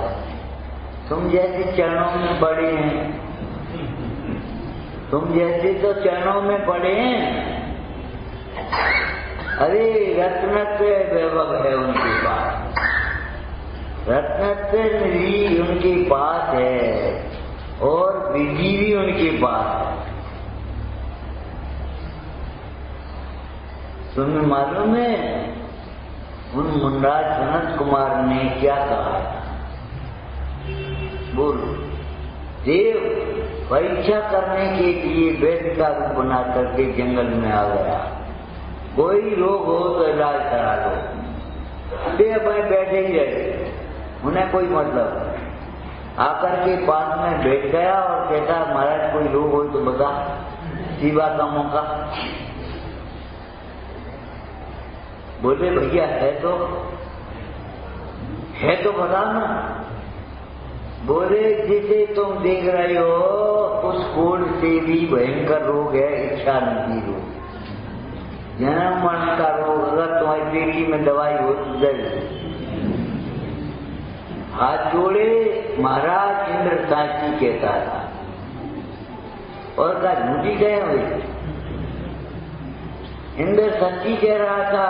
तुम जैसे चरणों में पड़े हैं, तुम जैसे तो चरणों में पड़े हैं। अरे रत्नत्व वैभव है उनके पास, रत्नत्व निधि उनके पास है और विधि भी उनके पास है। तुम्हें मालूम है उन मुंडराज सनत कुमार ने क्या कहा था? बोलो। देव परीक्षा करने के लिए वैद्य का रूप बना करके जंगल में आ गया, कोई रोग हो तो इलाज करा दो। वे अपने बैठे ही रहे, उन्हें कोई मतलब। आकर के पास में बैठ गया और कहता महाराज कोई रोग हो तो बता, सेवा का मौका। बोले भैया है तो बता ना। बोले जिसे तुम देख रहे हो उस कोड से भी भयंकर रोग है, इच्छा नहीं रोग, जन्म मरण का रोग। अगर तुम्हारी पेटी में दवाई हो तो जल। हाथ जोड़े महाराज इंद्र साची कहता था, और का झूठी गए हुए। इंद्र सच्ची कह रहा था,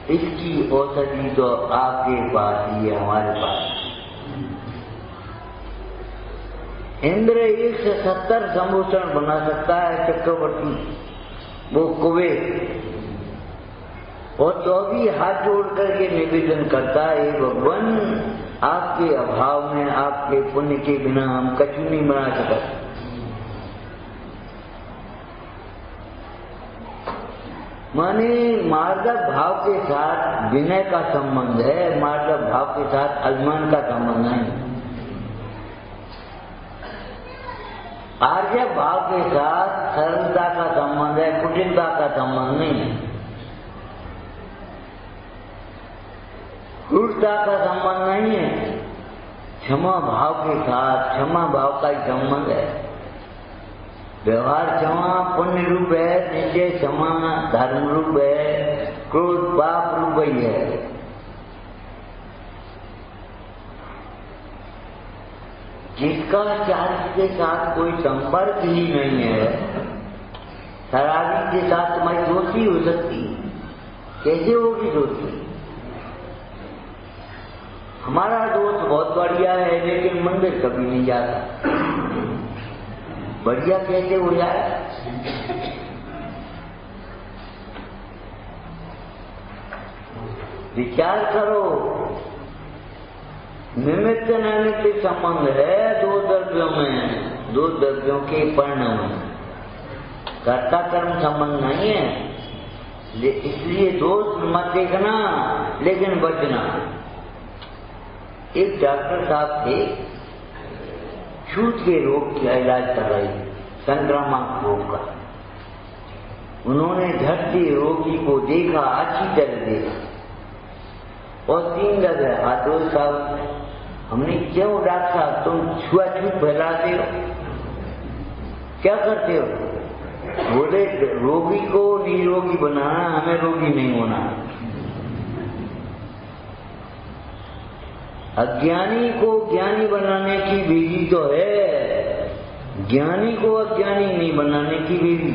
इसकी औषधि तो आपके पास ही है, हमारे पास। इंद्र 170 संभूषण बना सकता है चक्रवर्ती, वो कुबेर, और तो भी हाथ जोड़ करके निवेदन करता है, भगवान आपके अभाव में, आपके पुण्य के बिना हम कछु नहीं बना सकते। माने मार्दव भाव के साथ विनय का संबंध है, मार्दव भाव के साथ अभिमान का संबंध नहीं। आर्य भाव के साथ सरलता का संबंध है, कुटिलता का संबंध नहीं है, क्रूरता का संबंध नहीं है। क्षमा भाव के साथ, क्षमा भाव का ही संबंध है। व्यवहार क्षमा पुण्य रूप है, निश्चय क्षमा धर्म रूप है, क्रोध पाप रूप ही है। जिसका चारित्र के साथ कोई संपर्क ही नहीं है, शराबी के साथ तुम्हारी दोस्ती हो सकती, कैसे होगी दोस्ती? हमारा दोस्त बहुत बढ़िया है लेकिन मंदिर कभी नहीं जाता, बढ़िया कैसे हो जाए? विचार करो। निमित्त नैमित्तिक संबंध है दो द्रव्यों में, दो द्रव्यों के परिणाम में, कर्ता कर्म संबंध नहीं है। इसलिए दोष मत देखना, लेकिन बचना। एक डॉक्टर साहब थे, छूत के रोग का इलाज कर रहे, संक्रामक रोग का। उन्होंने झट से रोगी को देखा, अच्छी तरह देखा और 3 जगह हाथ धो। साहब हमने क्यों डॉक्टर साहब तुम छुआछूत फैलाते हो, क्या करते हो? बोले रोगी को निरोगी बनाना, हमें रोगी नहीं होना। अज्ञानी को ज्ञानी बनाने की विधि तो है, ज्ञानी को अज्ञानी नहीं बनाने की विधि।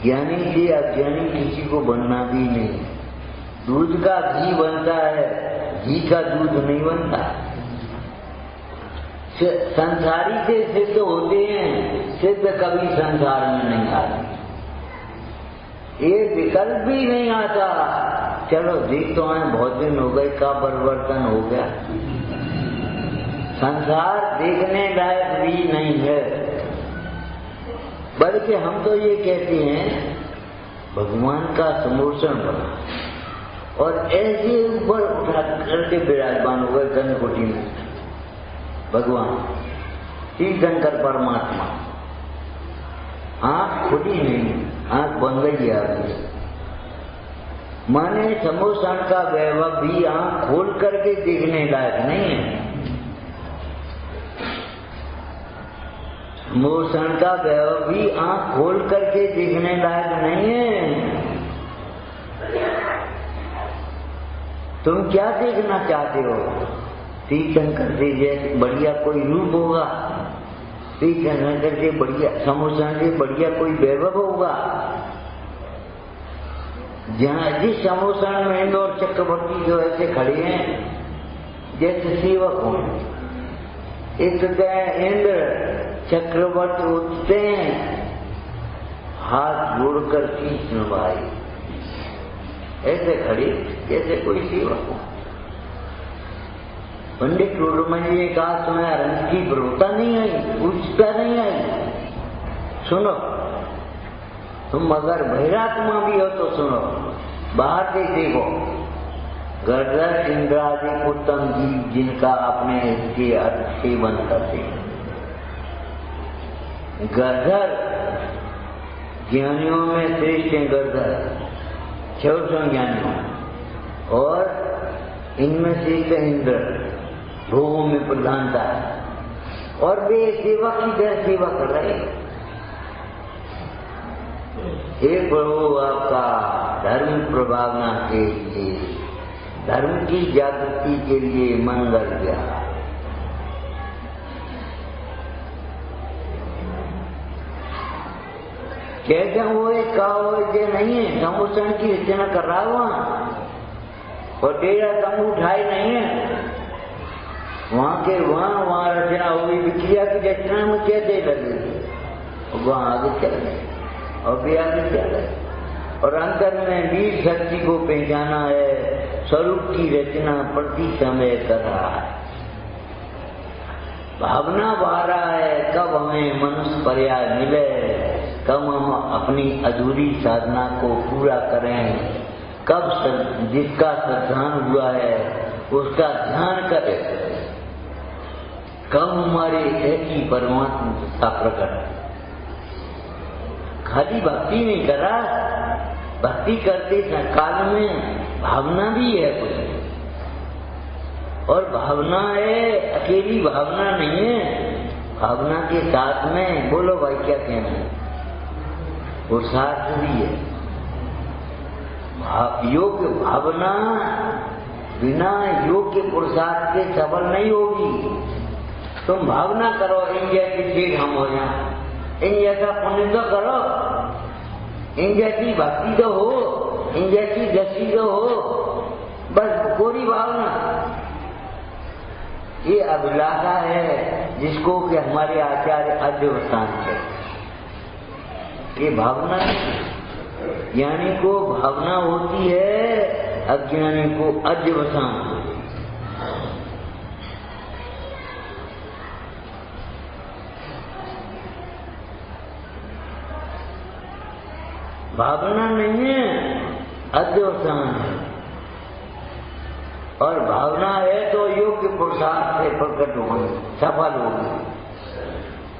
ज्ञानी से अज्ञानी किसी को बनना भी नहीं। दूध का घी बनता है, घी का दूध नहीं बनता। संसारी से सिद्ध होते हैं, सिद्ध कभी संसार में नहीं आते। ये विकल्प भी नहीं आता। चलो देख तो आए, बहुत दिन हो गए, का परिवर्तन हो गया। संसार देखने लायक भी नहीं है, बल्कि हम तो ये कहते हैं भगवान का समोषण बना और ऐसे ऊपर उठा करके विराजमान हो गए गंधकुटी में भगवान तीर्थंकर परमात्मा। आंख खुली नहीं, आंख बन गई है। माने समोषण का वैभव भी आंख खोल करके देखने लायक नहीं है। समोषण का वैभव भी आंख खोल करके देखने लायक नहीं है। तुम क्या देखना चाहते हो? तीर्थंकर से जैसे बढ़िया कोई रूप होगा, तीर्थंकर से बढ़िया, समोषण से बढ़िया कोई वैभव होगा। जहाँ जिस समोषण में इंद्र चक्रवर्ती जो ऐसे खड़े हैं जैसे सेवक हो, एक इंद्र चक्रवर्ती उठते हैं, हाथ जोड़कर खींच भाई, ऐसे खड़ी जैसे कोई सेवक हो। पंडित टोडरमल जी ने कहा तुम्हें रंग की प्रवृत्ता नहीं आई, उच्चता नहीं आई। सुनो, तुम अगर बहिरात्मा भी हो तो सुनो, बाहर से देखो। गर्दर इंद्रादि उत्तम जीव जिनका अपने के अर्थ सेवन करते हैं। गर्दर ज्ञानियों में श्रेष्ठ है, गर्दर 600 ज्ञानियों, और इनमें श्रेष्ठ इंद्र, भोगों में प्रधानता है, और वे सेवक की तरह सेवा कर रहे हैं। हे प्रभु, आपका धर्म प्रभावना के लिए, धर्म की जागृति के लिए मंगल गया। कहते हैं वो एक काव्य नहीं है, समोषण की रचना कर रहा वहां, और डेरा तंबू उठाए नहीं है वहां के वहां रचना होगी। विक्रिया की रचना में क्या दे लगे, वहां आगे चल गए और भी आगे चल गए, और अंतर में वीर शक्ति को पहचाना है, स्वरूप की रचना प्रति समय कर रहा है। भावना बहा रहा है कब हमें मनुष्य पर्याय मिले, कब हम अपनी अधूरी साधना को पूरा करें, कब जिसका श्रद्धान हुआ है उसका ध्यान करें, कब हमारे एक ही परमात्मा का प्रकट। खाली भक्ति नहीं करा, भक्ति करते काल में भावना भी है कुछ, और भावना है अकेली भावना नहीं है, भावना के साथ में बोलो भाई क्या कहना है, पुरुषार्थ भी है। योग्य भावना बिना योग्य पुरुषार्थ के सफल नहीं होगी। तुम भावना करो इन जैसी चीज हम हो जाए, इन जैसा पुण्य तो करो, इन जैसी भक्ति तो हो, इन जैसी दृष्टि तो हो, बस पूरी भावना। ये अभिलाषा है जिसको कि हमारे आचार्य अध्यवसान है। ये भावना, यानी को भावना होती है अज्ञानी को अध्यवसान। भावना नहीं है, अध्यवसान है। और भावना है तो योग्य पुरुषार्थ से प्रकट होगी, सफल होगी।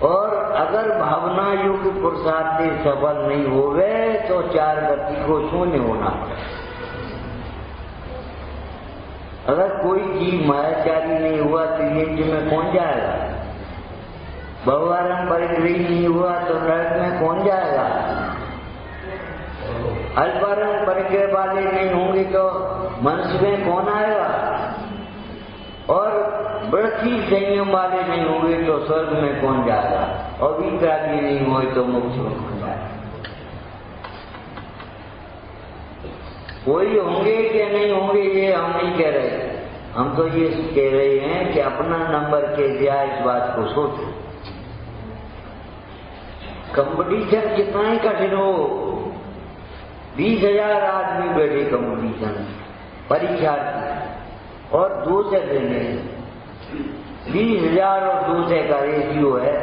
और अगर भावना योग्य पुरुषार्थ से सफल नहीं होवे तो चार गति को शून्य होना पड़े। अगर कोई जीव मायाचारी नहीं हुआ तो यज्ञ में कौन जाएगा? बहुआरंभ परिग्रही नहीं हुआ तो नरक में कौन जाएगा? अल्पारंभ परिग्रह वाले नहीं होंगे तो मनुष्य में कौन आएगा? और वृत्ति संयम वाले नहीं होंगे तो स्वर्ग में कौन जाएगा? और वितरागी नहीं हुए तो मोक्ष में कौन जाएगा? कोई होंगे कि नहीं होंगे ये हम नहीं कह रहे। हम तो ये कह रहे हैं कि अपना नंबर के दिया इस बात को सोचो। कंपटीशन कितना ही कठिन हो, 20,000 आदमी बैठे कंपटीशन परीक्षार्थी और 200 देने, 20,000 और 200 का रेशियो है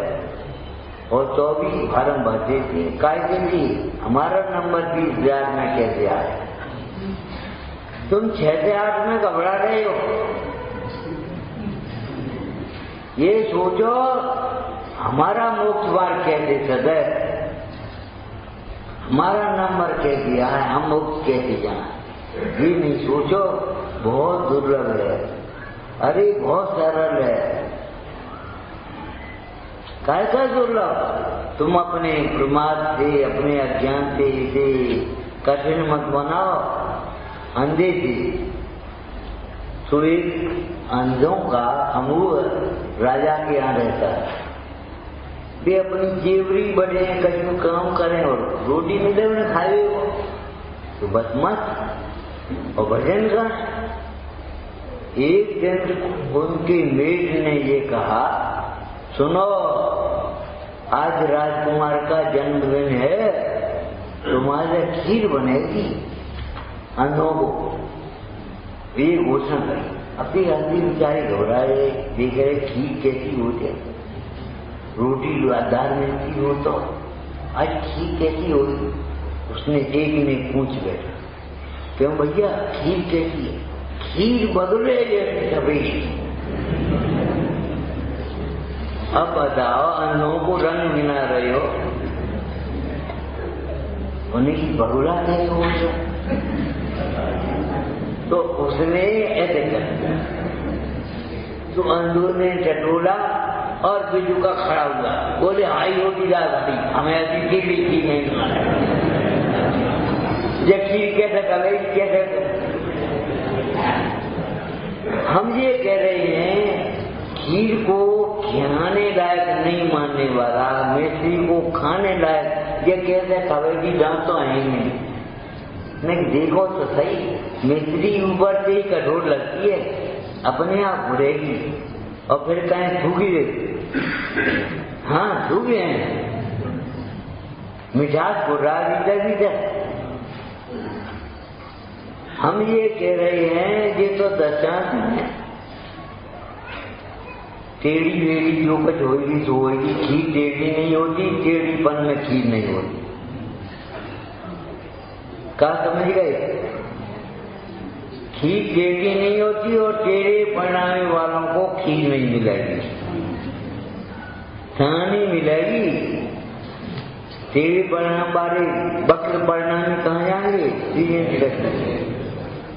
और 24 फार्म भरते थे। काय के लिए? हमारा नंबर 20,000 में कैसे आया? तुम 6 से 8 में घबरा रहे हो। ये सोचो हमारा मोक्ष द्वार कैसे सदैव, हमारा नंबर कैसे आए, हम मोक्ष कैसे जाए, ये नहीं सोचो। बहुत दुर्लभ है, अरे बहुत सरल है। कैसा दुर्लभ? तुम अपने प्रमाद से, अपने अज्ञान से इसे कठिन मत बनाओ। अंधे थे तो एक अंधों का समूह राजा के यहाँ रहता है। वे अपनी जेवरी बढ़े, कहीं काम करें और रोटी मिले उन्हें खाए हो तो बस मत और भजन का। एक दिन उनके मेड ने ये कहा, सुनो आज राजकुमार का जन्मदिन है, तुम्हारे खीर बनेगी अंधों को। ये घोषणा करी। अपनी अंधी बेचारे घबराए, देख रहे खीर कैसी होती है, रोटी दाल मिलती हो तो आज खीर कैसी होगी। उसने एक ने पूछ बैठा, क्यों भैया खीर कैसी है? खीर बदले जैसे सफेद। अब बताओ अंधों को रंग मिला रहे हो, उन्हें की बगुला कैसे हो गया? तो उसने ऐसे कर दिया। तो अंधों ने टटोला और बिजू का खड़ा हुआ, बोले हाई होगी दादी, हमें ऐसी खीर नहीं खाना। ये खीर कैसे करे, कैसे? हम ये कह रहे हैं खीर को खाने लायक नहीं मानने वाला मिश्री को खाने लायक ये कैसे कवेगी? दांत तो है नहीं, देखो तो सही, मिश्री ऊपर से ही कठोर लगती है, अपने आप उड़ेगी और फिर कहीं सूखी देगी। हाँ सूखे हैं, मिठास को भीतर। हम ये कह रहे हैं ये तो दशांश है, टेढ़ी वेढ़ी जो कुछ होगी सो होगी। खीर टेढ़ी नहीं होती, टेढ़ीपन में खीर नहीं होती। क्या समझ गए? खीर टेढ़ी नहीं होती और टेढ़े परिणामी वालों को खीर नहीं मिलेगी, सानी मिलेगी। टेढ़े परिणाम वाले वक्र परिणामी कहाँ जाएंगे?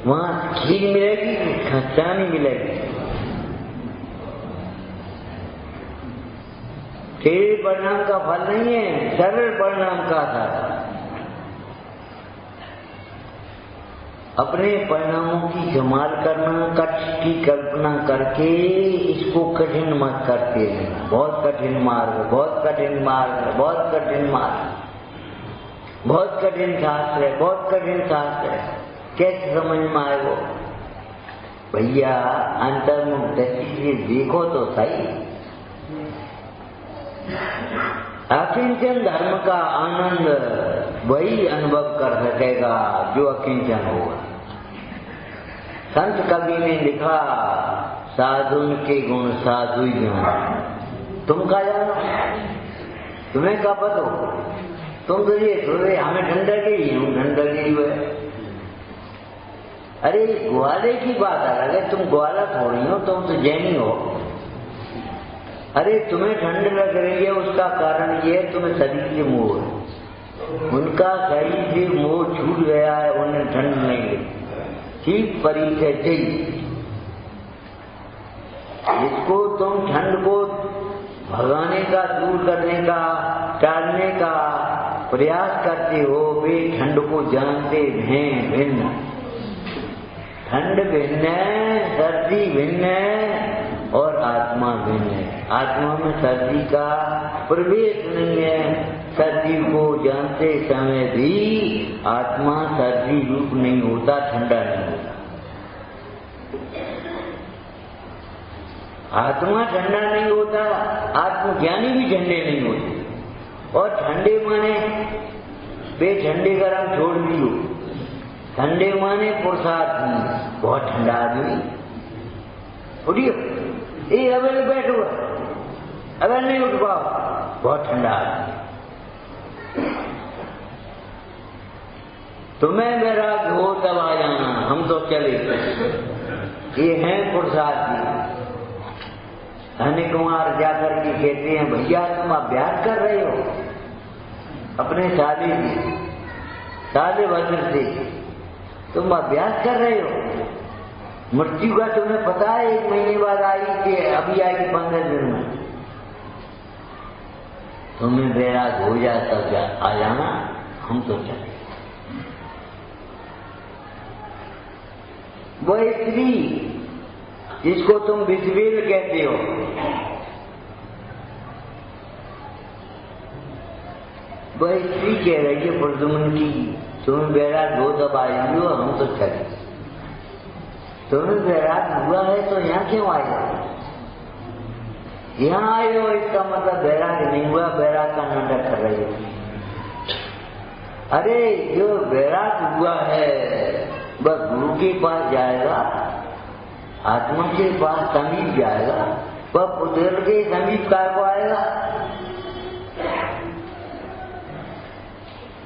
वहां खीर मिलेगी, सानी मिलेगी। टेढ़े परिणाम का फल नहीं है, सरल परिणाम का था। अपने परिणामों की संभाल करना, कष्ट की कल्पना करके इसको कठिन मत करते हैं। बहुत कठिन मार्ग, बहुत कठिन मार्ग, बहुत कठिन मार्ग, बहुत कठिन शास्त्र है, बहुत कठिन शास्त्र है। कैसे समझ में आए वो? भैया अंतर्मुख दृष्टि से देखो तो सही। अकिंचन धर्म का आनंद वही अनुभव कर सकेगा जो अकिंचन होगा। संत कवि ने लिखा, साधुन के गुण साधु ही जान। तुम क्या जानो, तुम्हें क्या पता हो? तुम तो ये थोड़े हमें ठंडा के ही हूँ, ठंडा के ही है। अरे ग्वाले की बात अलग है, तुम ग्वाला थोड़ी हो, तुम तो जैनी हो। अरे तुम्हें ठंड लग रही है, उसका कारण ये है तुम्हें शरीर से मोह है। उनका शरीर से मोह छूट गया है, उन्हें ठंड नहीं लगी। ठीक परिचय चाहिए। इसको तुम ठंड को भगाने का, दूर करने का, टालने का प्रयास करते हो, वे ठंड को जानते हैं भिन्न। ठंड भिन्न है, सर्दी भिन्न है और आत्मा भिन्न है। आत्मा में सर्दी का प्रवेश नहीं है। सर्दी को जानते समय भी आत्मा सर्दी रूप नहीं होता, ठंडा नहीं होता। आत्मा ठंडा नहीं होता, आत्मज्ञानी भी ठंडे नहीं होते। और ठंडे माने बे ठंडे गरम छोड़ दियो, ठंडे माने पुरुषार्थ नहीं। बहुत ठंडा आदमी उठियो, ये अवेले बैठो, अवेल नहीं उठ पाओ, बहुत ठंडा आदमी। तुम्हें वैराग्य हो तब आ जाना, हम तो चले। ये हैं पुरुषार्थी। धनी कुमार जाकर के कहते हैं, भैया तुम अभ्यास कर रहे हो अपने शादी से, साले वज्र से तुम अभ्यास कर रहे हो। मृत्यु का तुम्हें पता है 1 महीने बाद आई कि अभी आएगी 15 दिन में। तुम्हें वैराग हो जाए तब आ जाना, हम तो चले। वह स्त्री जिसको तुम विषवीर कहते हो, वह स्त्री कह रही है प्रद्युम्न की, तुम्हें वैराग हो तब आई हो, हम तो चले। तुम्हें वैराग हुआ है तो यहाँ क्यों आए हो? यहाँ आए हो इसका मतलब वैराग नहीं हुआ, वैराग का नाटक कर रही हो। अरे जो वैराग हुआ है वह गुरु के पास जाएगा, आत्मा के पास समीप जाएगा। वह पुत्र के समीप काय को आएगा?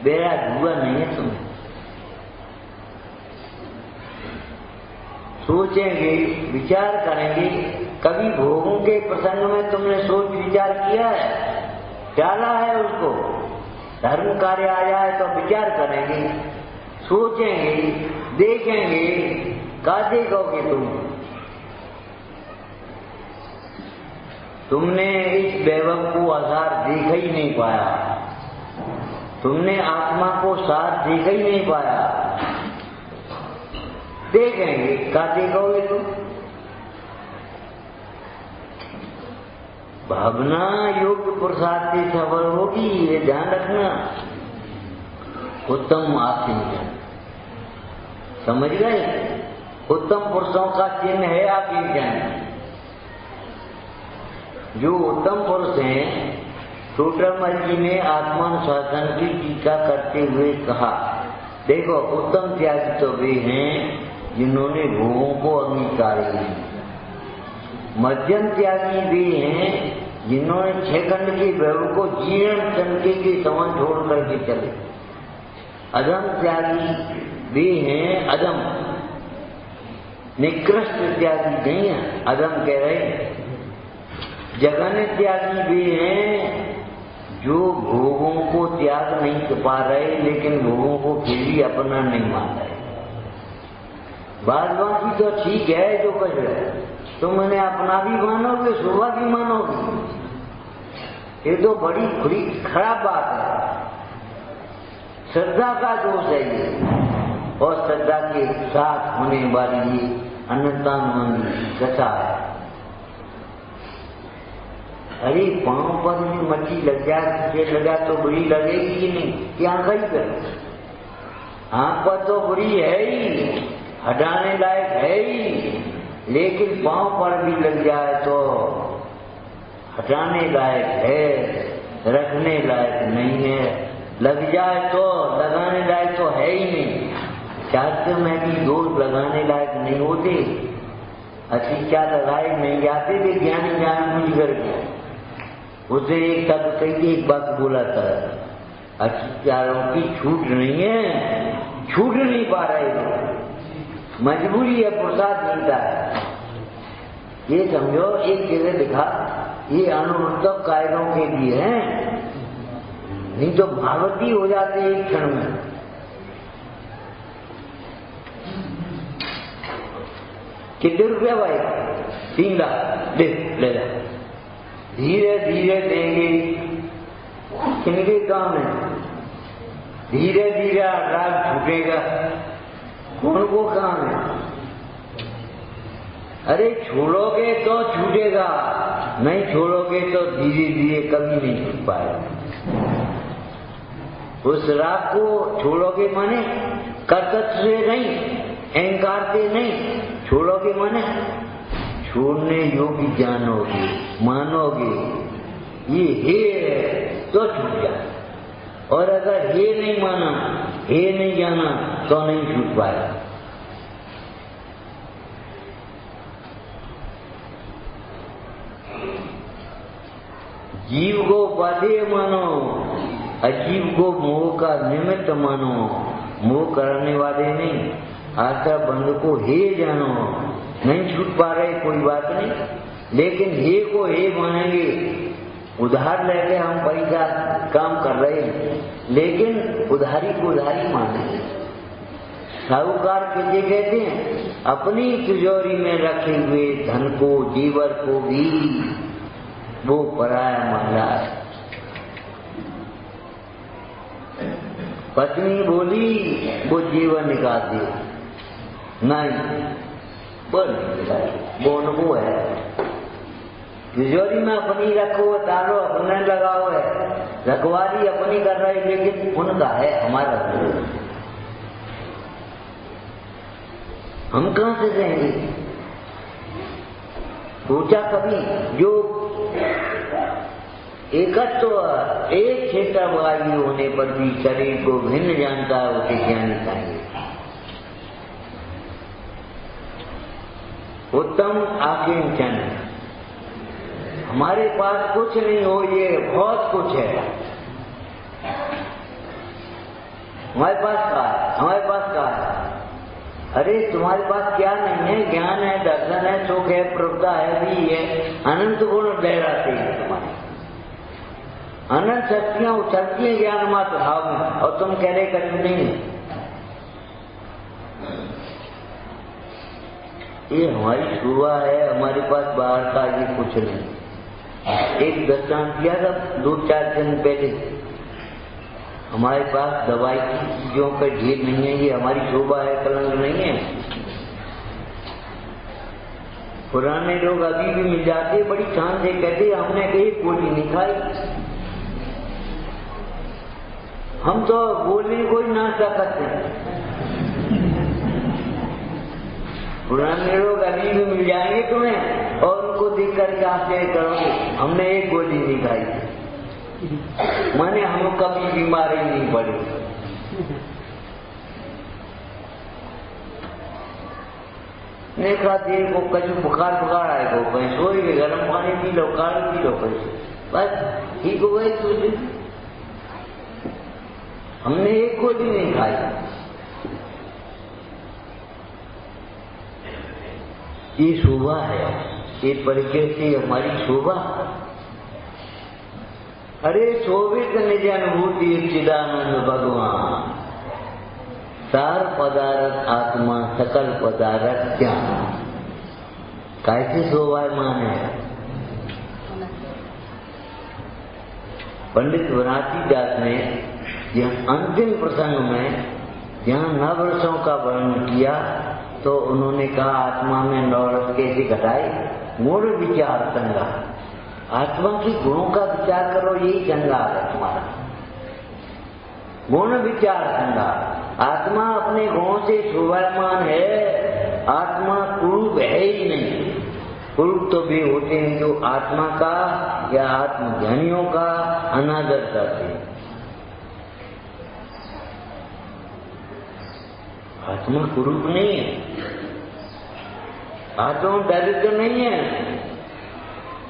वैराग हुआ नहीं है तुम्हें। सोचेंगे, विचार करेंगे। कभी भोगों के प्रसंग में तुमने सोच विचार किया है? डाला है उसको? धर्म कार्य आ जाए तो विचार करेंगे, सोचेंगे, देखेंगे। क्या देखोगे तुमने इस वैभव को आधार देखा ही नहीं पाया, तुमने आत्मा को साथ देखा ही नहीं पाया। देखेंगे, क्या देखोगे तुम? भावना योग्य पुरुषार्थ से सफल होगी, ये ध्यान रखना। उत्तम आत्मज्ञान, समझ गए? उत्तम पुरुषों का चिन्ह है आत्मज्ञान। जो उत्तम पुरुष हैं, टोटरमल जी ने आत्मानुशासन की टीका करते हुए कहा, देखो उत्तम त्यागी तो वे हैं जिन्होंने भोगों को अंगीकार किया। मध्यम त्यागी वे हैं जिन्होंने 6 खंड के वैभव को जीर्ण चमके के समान छोड़ करके चले। अधम त्यागी वे हैं, अधम निकृष्ट त्यागी नहीं है, अधम कह रहे हैं। जघन्य त्यागी वे हैं जो भोगों को त्याग नहीं पा रहे, लेकिन भोगों को फिर भी अपना नहीं मान रहे। बाद बाकी तो ठीक है जो कह रहे, तुम उन्हें अपना भी मानोगे, शोभा भी मानोगे, ये तो बड़ी खुली खराब बात है। श्रद्धा का दोष है ये, और श्रद्धा के साथ होने वाली ये अनंतानुबंधी कथा है। अरे पांव पर भी मच्छी लग जाए, लगा तो बुरी लगेगी ही नहीं, क्या गई कर? आंख पर तो बुरी है ही, हटाने लायक है ही, लेकिन पांव पर भी लग जाए तो हटाने लायक है, रखने लायक नहीं है। लग जाए तो लगाने लायक तो है ही नहीं। शास्त्र में भी दोष लगाने लायक नहीं होते, अशिक्षा लगाए नहीं जाते थे, ज्ञानी जानबूझ करके उसे एक शब्द कही के एक बात बोला था, अशिक्षारों की छूट नहीं है, छूट नहीं पा रहे, मजबूरी है, प्रसाद मिलता है। ये समझो, एक जगह लिखा ये अनुवर्तक कायरों के लिए है, नहीं तो भावती हो जाते एक क्षण में। कितने रुपया भाई? 3 लाख दे, ले जा। धीरे धीरे देंगे, किनके काम है? धीरे धीरे राग छूटेगा, कौन को काम है? अरे छोड़ोगे तो छूटेगा, नहीं छोड़ोगे तो धीरे धीरे कभी नहीं छूट पाएगा। उस राग को छोड़ोगे माने कर्तव्य से नहीं, अहंकार से नहीं, छोड़ोगे माने छोड़ने योग्य जानोगे, मानोगे ये है तो छूट जाए, और अगर हे नहीं माना, हे नहीं जाना तो नहीं छूट पाएगा। जीव को उपादेय मानो, अजीव को मोह का निमित्त मानो, मोह करने वाले नहीं, आशा बंध को हे जानो। नहीं छूट पा रहे कोई बात नहीं, लेकिन हे को हे मानेंगे। उधार लेके हम पैसा काम कर रहे हैं, लेकिन उधारी को उधारी मानेंगे। साहूकार के कहते हैं अपनी तिजोरी में रखे हुए धन को, जीवर को भी वो पराया मान रहा है। पत्नी बोली वो जीवन निकाल दी, नहीं बोल वो अनुभव है। तिजोरी में अपनी रखो, तालो अपने लगाओ है, रखवाली अपनी कर रहे, लेकिन उनका है, हमारा नहीं। हम कहां से देंगे? सोचा कभी जो एकत्व एक क्षेत्र वायु होने पर भी शरीर को भिन्न जानता है, उसे ज्ञानी चाहिए। उत्तम आकिंचन, हमारे पास कुछ नहीं हो, ये बहुत कुछ है। हमारे पास क्या है? हमारे पास क्या है? अरे तुम्हारे पास क्या नहीं है? ज्ञान है, दर्शन है, सुख है, प्रभुता है, भी है, अनंत गुण लहराते हैं तुम्हारे, अनंत शक्तियां उछलती हैं ज्ञान मात्र भाव में, और तुम कह रहे कभी नहीं। ये हमारी शोभा है, हमारे पास बाहर का ये कुछ नहीं। एक दृष्टांत दिया था 2-4 दिन पहले, हमारे पास दवाई की चीजों का ढेर नहीं है, ये हमारी शोभा है, कलंक नहीं है। पुराने लोग अभी भी मिल जाते, बड़ी शान से कहते हमने कहीं गोली नहीं खाई। हम तो बोलने को ही ना सकते हैं। पुराने लोग अभी भी मिल जाएंगे तुम्हें, और उनको देख करके आश्चर्य करोगे हमने एक गोली नहीं खाई, माने हम कभी बीमारी नहीं पड़ी। नहीं खाते को कभी बुखार आएगा, कहीं सोई के गर्म पानी पी लो, काढ़ी पी लो, बस ठीक हो गई तुझे। हमने एक गोली नहीं खाई। ये शोभा है, ये परिचय से हमारी शोभा। अरे शोभित निज अनुभूति चिदानंद भगवान, सार पदार्थ आत्मा सकल पदार्थ ज्ञान। कैसे शोभायमान है? पंडित वराती दास ने यह अंतिम प्रसंग में जहाँ 9 वर्षों का वर्णन किया, तो उन्होंने कहा आत्मा में 9 रस कैसे घटाए? गुण विचार संगा, आत्मा की गुणों का विचार करो, यही संगार है तुम्हारा। गुण विचार संगा, आत्मा अपने गुणों से शोभायमान है, आत्मा कुरूप है ही नहीं। कुरूप तो वे होते हैं जो आत्मा का या आत्मज्ञानियों का अनादर करते हैं। आत्मा कुरूप नहीं है, आत्मा दरिद्र नहीं है।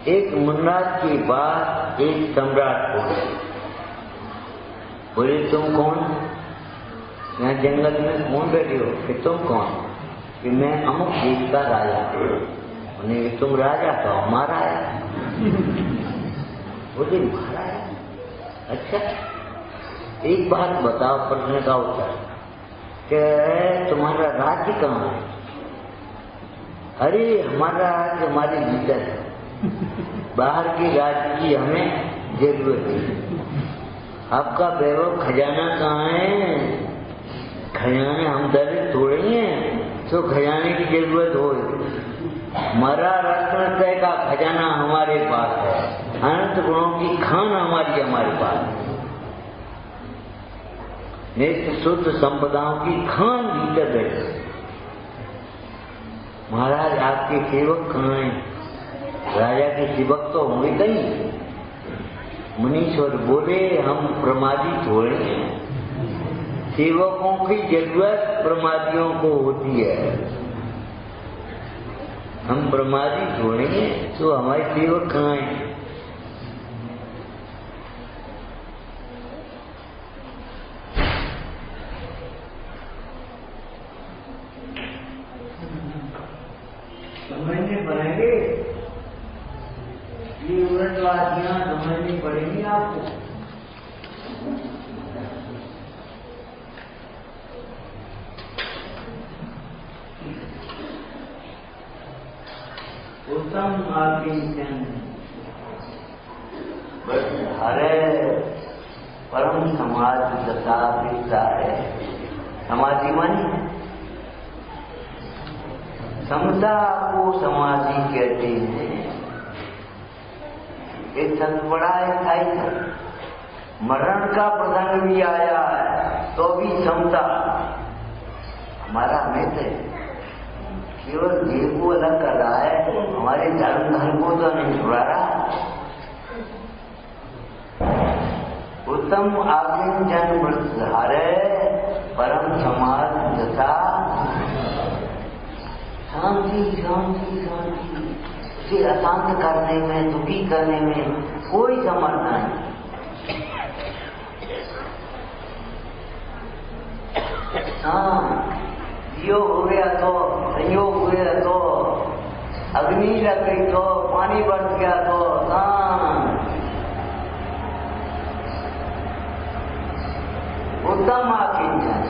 एक मुन्नाथ की बात एक सम्राट बोले, बोले तुम कौन? यहाँ जंगल में कौन बैठे हो? कि तुम कौन? कि मैं अमुक देश का राजा हूँ। तुम राजा तो हमारा आया। बोले महाराज, अच्छा एक बात बताओ, प्रश्न का उत्तर, कि तुम्हारा राज्य कहाँ है? अरे हमारा राज्य हमारे भीतर है, बाहर के राज्य की हमें जरूरत है। आपका वैभव खजाना कहाँ है? खजाने हम दरिद्र थोड़े हैं तो खजाने की जरूरत हो। हमारा रत्न का खजाना हमारे पास है, अनंत गुणों की खान हमारे पास है, नित्य शुद्ध संपदाओं की खान भीतर है। महाराज आपके सेवक कहाँ हैं? राजा के सेवक तो होंगे कहीं। मुनीश्वर बोले हम प्रमादी थोड़े हैं, सेवकों की जरूरत प्रमादियों को होती है, हम प्रमादी थोड़े हैं, तो हमारे सेवक कहाँ हैं? समझने पड़ेंगे, ये उलटवादियां समझनी पड़ेंगी आपको। उत्तम हरे परम समाज दशा दिखता है। समाधि मानी समता को समाधि कहते हैं। एक संत बड़ा स्थायी था, मरण का प्रसंग भी आया है तो भी समता हमारा मित्र केवल देह को अलग कर रहा है, हमारे धर्म को तो नहीं छुड़ा रहा। उत्तम आकिंचन वृत्तधारे परम समाज दशा शांति शांति शांति। उसे अशांत करने में, दुखी करने में कोई समर्थ नहीं। हाँ, योग हो गया तो, संयोग हो गया तो, अग्नि लग गई तो, पानी बरस गया तो शांत। उत्तम आकिंचन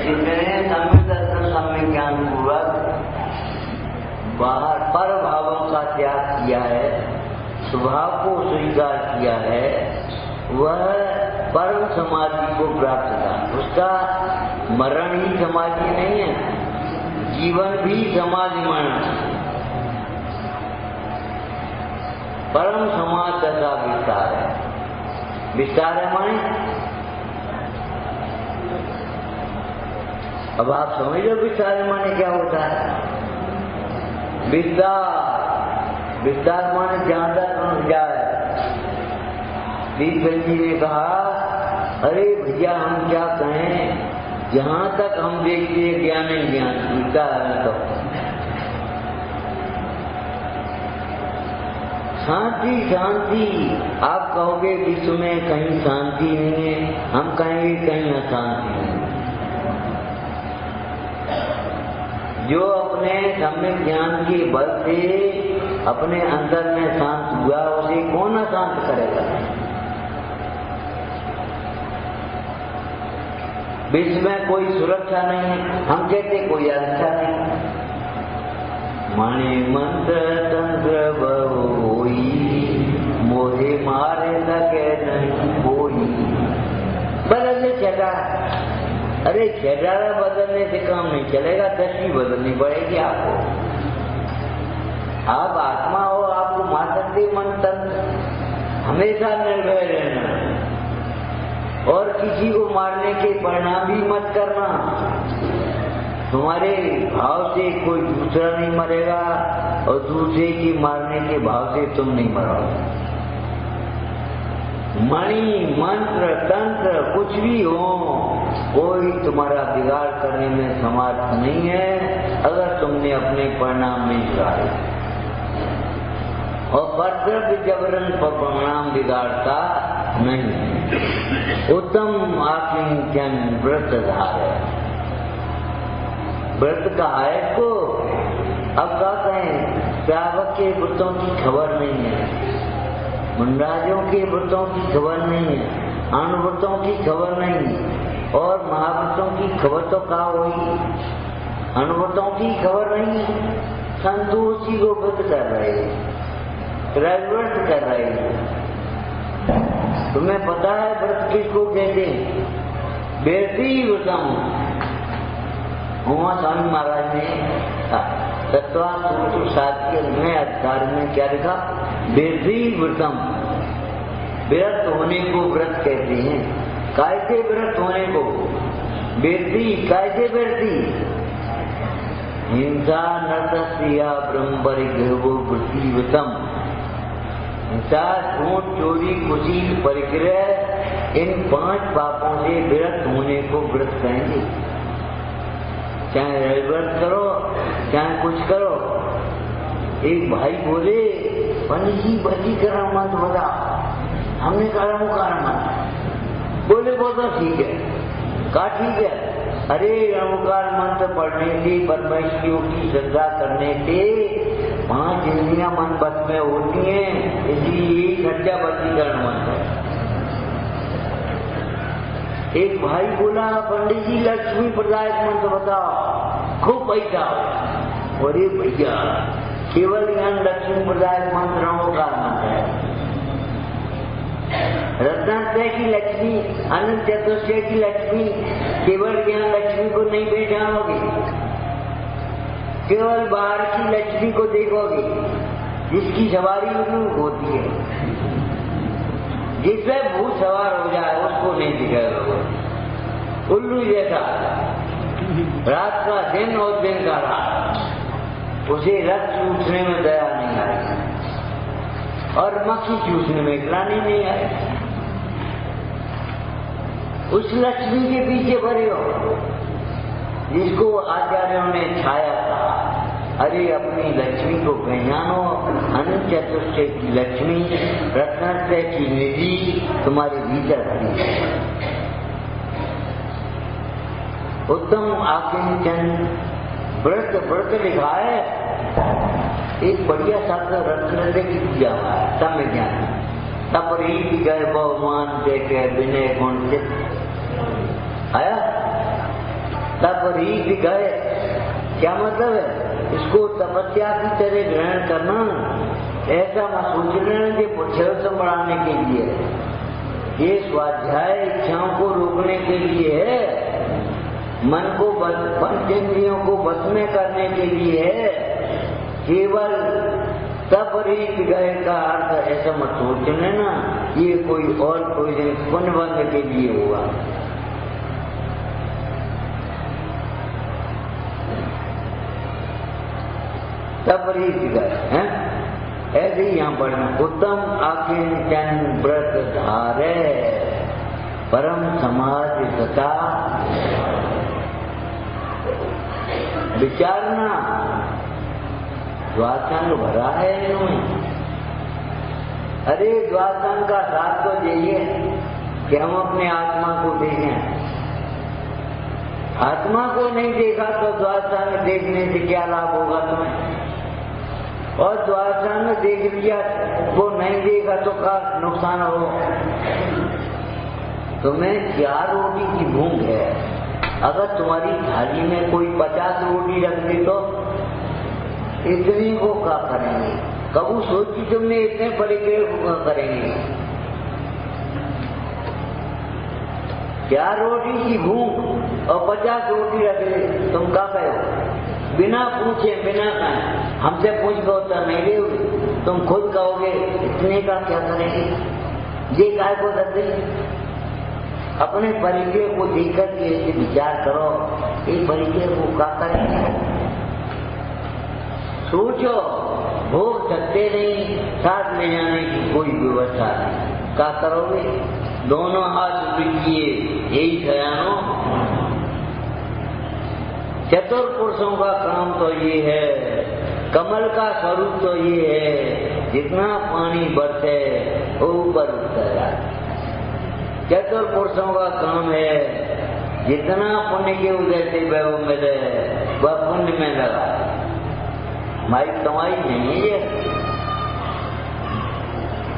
जिसने सम्य दर्शन सम्य ज्ञान पूर्वक बाहर पर भावों का त्याग किया है, स्वभाव को स्वीकार किया है, वह परम समाधि को प्राप्त था। उसका मरण ही समाधि नहीं है, जीवन भी समाधि माना। परम समाज तथा विस्तार है। विस्तार है माने अब आप समझो विस्तार माने क्या होता है। विस्तार माने जहां तक पहुंच जाए। दीपक जी ने कहा, अरे भैया हम क्या कहें, जहां तक हम देखिए ज्ञान ही ज्ञान विस्तार है। तो शांति शांति आप कहोगे विश्व में कहीं शांति नहीं है, हम कहेंगे कहीं अशांति है। जो अपने सम्यक ज्ञान के बल से अपने अंदर में शांत हुआ, उसे कौन अशांत करेगा। विश्व में कोई सुरक्षा नहीं है, हम कहते कोई अच्छा नहीं। मणि मंत्र तंत्र बहुई, मोहे मारे सके नहीं कोई। बदल चटा, अरे चटारा बदलने से काम नहीं चलेगा, दृष्टि बदलनी पड़ेगी आपको। आप आत्मा हो, आपको मार सकते मन तंत्र, हमेशा निर्भय रहना और किसी को मारने के परिणाम भी मत करना। तुम्हारे भाव से कोई दूसरा नहीं मरेगा और दूसरे की मारने के भाव से तुम नहीं मरोगे। मणि मंत्र तंत्र कुछ भी हो, कोई तुम्हारा बिगाड़ करने में समर्थ नहीं है अगर तुमने अपने परिणाम नहीं बिगाड़े। और परद्रव्य जबरन पर परिणाम बिगाड़ता नहीं। उत्तम आकिंचन व्रत धारे, व्रत कहा है इसको। अब क्या कहें, श्रावक के व्रतों की खबर नहीं है, मुंडाजों के व्रतों की खबर नहीं है, अनुव्रतों की खबर नहीं, और महाव्रतों की खबर तो क्या हुई, अनुव्रतों की खबर नहीं। संतोषी को व्रत कर रहे, व्रत कर रहे। तुम्हें पता है व्रत किसको कहते हैं? बेटी व्रतम। उमा स्वामी महाराज ने तत्वांत सात में अधिकार में क्या लिखा? बेटी व्रतम। व्रत होने को व्रत कहते हैं। कैसे व्रत होने को? बेटी कैसे बेटी? हिंसा नरसिया ब्रह्म परिग्रहो व्रतम। हिंसा, झूठ, चोरी, कुशील, परिग्रह, इन 5 पापों से विरत होने को व्रत कहेंगे। चाहे व्रत करो चाहे कुछ करो। एक भाई बोले, पंडित जी वशीकरण मत बता। हमने कहा मुकार मत। बोले वो तो ठीक है। कहा ठीक है। अरे नमकार मंत्र पढ़ने से, परमेश्वरियों की श्रद्धा करने से 5 इंद्रियां मन बस में होती हैं, इसलिए सच्चा वशीकरण मंत्र है। एक भाई बोला, पंडित जी लक्ष्मी प्रदायक मंत्र बताओ, खूब पैसा। अरे भैया, केवल यहाँ लक्ष्मी प्रदायक मंत्रों का मंत्र है। रत्नात्रय की लक्ष्मी, अनंत चतुर्दशी की लक्ष्मी, केवल यहाँ लक्ष्मी को नहीं बैठाओगे, केवल बाहर की लक्ष्मी को देखोगे, जिसकी सवारी होती है, जिससे भूत सवार हो जाए उसको नहीं दिखाएगा। उल्लू जैसा रात का दिन और दिन का रात, उसे रथ चूसने में दया नहीं आई और मक्खी चूसने में ग्लानि नहीं आई। उस लक्ष्मी के पीछे पड़े हो जिसको आचार्यों ने छाया था। अरे अपनी लक्ष्मी को पहचानो। अनंत चतुर्दशी की लक्ष्मी, रत्नात्रय की निधि तुम्हारे भीतर खड़ी है। उत्तम आकिंचन व्रत, व्रत लिखा है। एक बढ़िया शास्त्र रत्नात्रय की पूजा हुआ है, सब में ज्ञान। तब रीति गए बहुमान देखे विनय गुण से आया। तब रीति गए क्या मतलब है? इसको तपस्या की तरह ग्रहण करना। ऐसा मत सोच लेना कि पुरुषोत्तम बढ़ाने के लिए, ये स्वाध्याय इच्छाओं को रोकने के लिए है, मन को पंचेंद्रियों को बस में करने के लिए है। केवल तब रीत गए का अर्थ ऐसा मत सोच लेना ये कोई और कोई पुण्य बंध के लिए हुआ। तब रीत गए हैं, ऐसे ही यहाँ पढ़ना। उत्तम आकिंचन व्रत धारे परम समाज तथा विचारना। द्वासंग भरा है इन्होंने। अरे द्वासंग का साथ तो यही है कि हम अपने आत्मा को देखें। आत्मा को नहीं देखा तो द्वासंग देखने से क्या लाभ होगा तुम्हें? और द्वासंग देख लिया वो नहीं देखा तो क्या नुकसान हो? तुम्हें 4 रोटी की भूख है, अगर तुम्हारी थाली में कोई 50 रोटी रख दी तो इतनी को क्या करेंगे? कबू सोची तुमने इतने परिग्रह करेंगे? 4 रोटी की भूख और 50 रोटी रख दी, तुम क्या कहो? बिना पूछे बिना कहे, हमसे पूछ गो तो नहीं ले, तुम खुद कहोगे इतने का क्या करेंगे? ये काय को रख दी? अपने परिग्रह को देखकर के ऐसे विचार करो, एक परिग्रह को क्या करेंगे? सोचो। भोग सकते नहीं, साथ ले जाने की कोई व्यवस्था नहीं, क्या करोगे? दोनों हाथ पीछिए, यही सयानो चतुर पुरुषों का काम तो ये है, कमल का स्वरूप तो ये है, जितना पानी बरसे वो ऊपर उठता जाए। चतुर पुरुषों का काम है, जितना पुण्य के उदय से वैभव मिले वह पुण्य में लगा। हमारी कमाई नहीं है ये,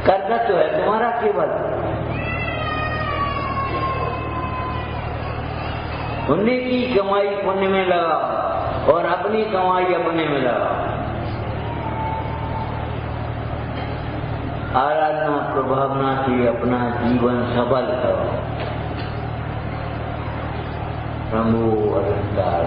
करना तो है तुम्हारा केवल। पुण्य की कमाई पुण्य में लगा और अपनी कमाई अपने में लगा। आराधना प्रभावना से अपना जीवन सफल करो। प्रभु अरविंदार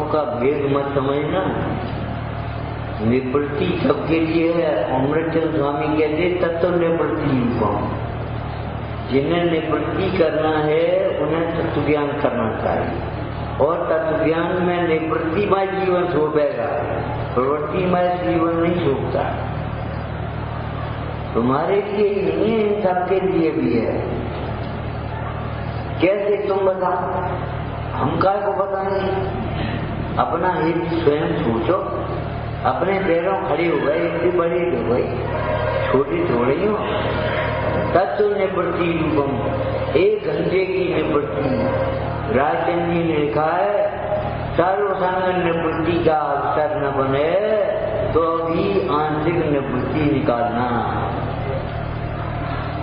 का भेद मत समझना। निवृत्ति सबके लिए है। अमृतचंद स्वामी कहते तत्व निवृत्ति रूपम। जिन्हें निवृत्ति करना है उन्हें तत्व ज्ञान करना चाहिए, और तत्व ज्ञान में निवृत्तिमय जीवन शोभेगा, प्रवृत्तिमय जीवन नहीं शोभता। तुम्हारे लिए नहीं है, इन सबके लिए भी है। कैसे तुम बताओ, हम काय को बताएंगे? अपना हित स्वयं सोचो। अपने पैरों खड़े हो गए, इतनी बड़ी हो गई, छोटी थोड़ी हो। तत्व निवृत्ति रूपम, 1 घंटे की निवृत्ति। राजचंद्र जी ने लिखा है, सर्वसंग निवृत्ति का अवसर न बने तो भी आंशिक निवृत्ति निकालना।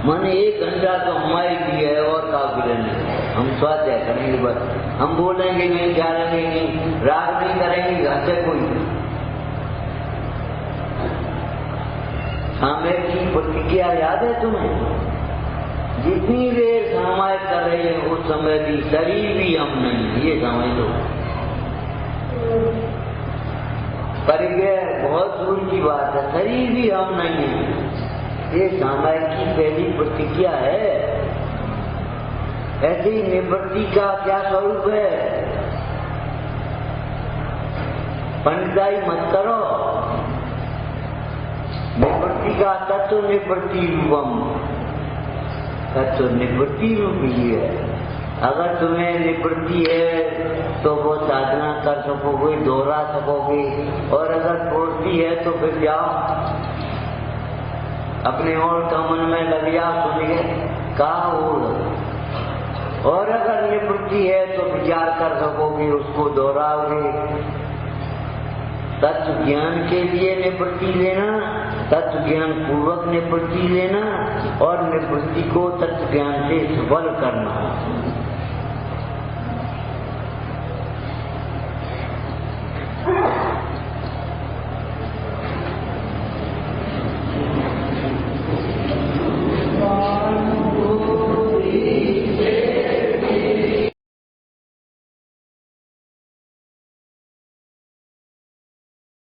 मन 1 घंटा तो हमारे लिए है और काबिल नहीं। हम स्वाध्याय करेंगे बस, हम बोलेंगे नहीं, जानेंगे नहीं, राग नहीं करेंगे घर से कोई। समय की प्रतिक्रिया याद है तुम्हें? जितनी देर समय कर रहे हैं उस समय भी शरीर भी हम नहीं, ये समझ लो। परिग्रह बहुत दूर की बात है, शरीर भी हम नहीं है। ये समय की पहली प्रतिक्रिया है। ऐसी निवृत्ति का क्या स्वरूप है? पंडिताई मत करो। निवृत्ति का तत्व निवृत्ति रूपम, तत्व निवृत्ति रूप ही है। अगर तुम्हें निवृत्ति है तो वो साधना कर सकोगे, दोहरा सकोगे, और अगर प्रवृत्ति है तो फिर जाओ अपने और का मन में लग जाओ, सुनिए कहा और अगर निवृत्ति है तो विचार कर सकोगे, उसको दोहराओगे। तत्व ज्ञान के लिए निवृत्ति लेना, तत्व ज्ञान पूर्वक निवृत्ति लेना, और निवृत्ति को तत्व ज्ञान से सफल करना।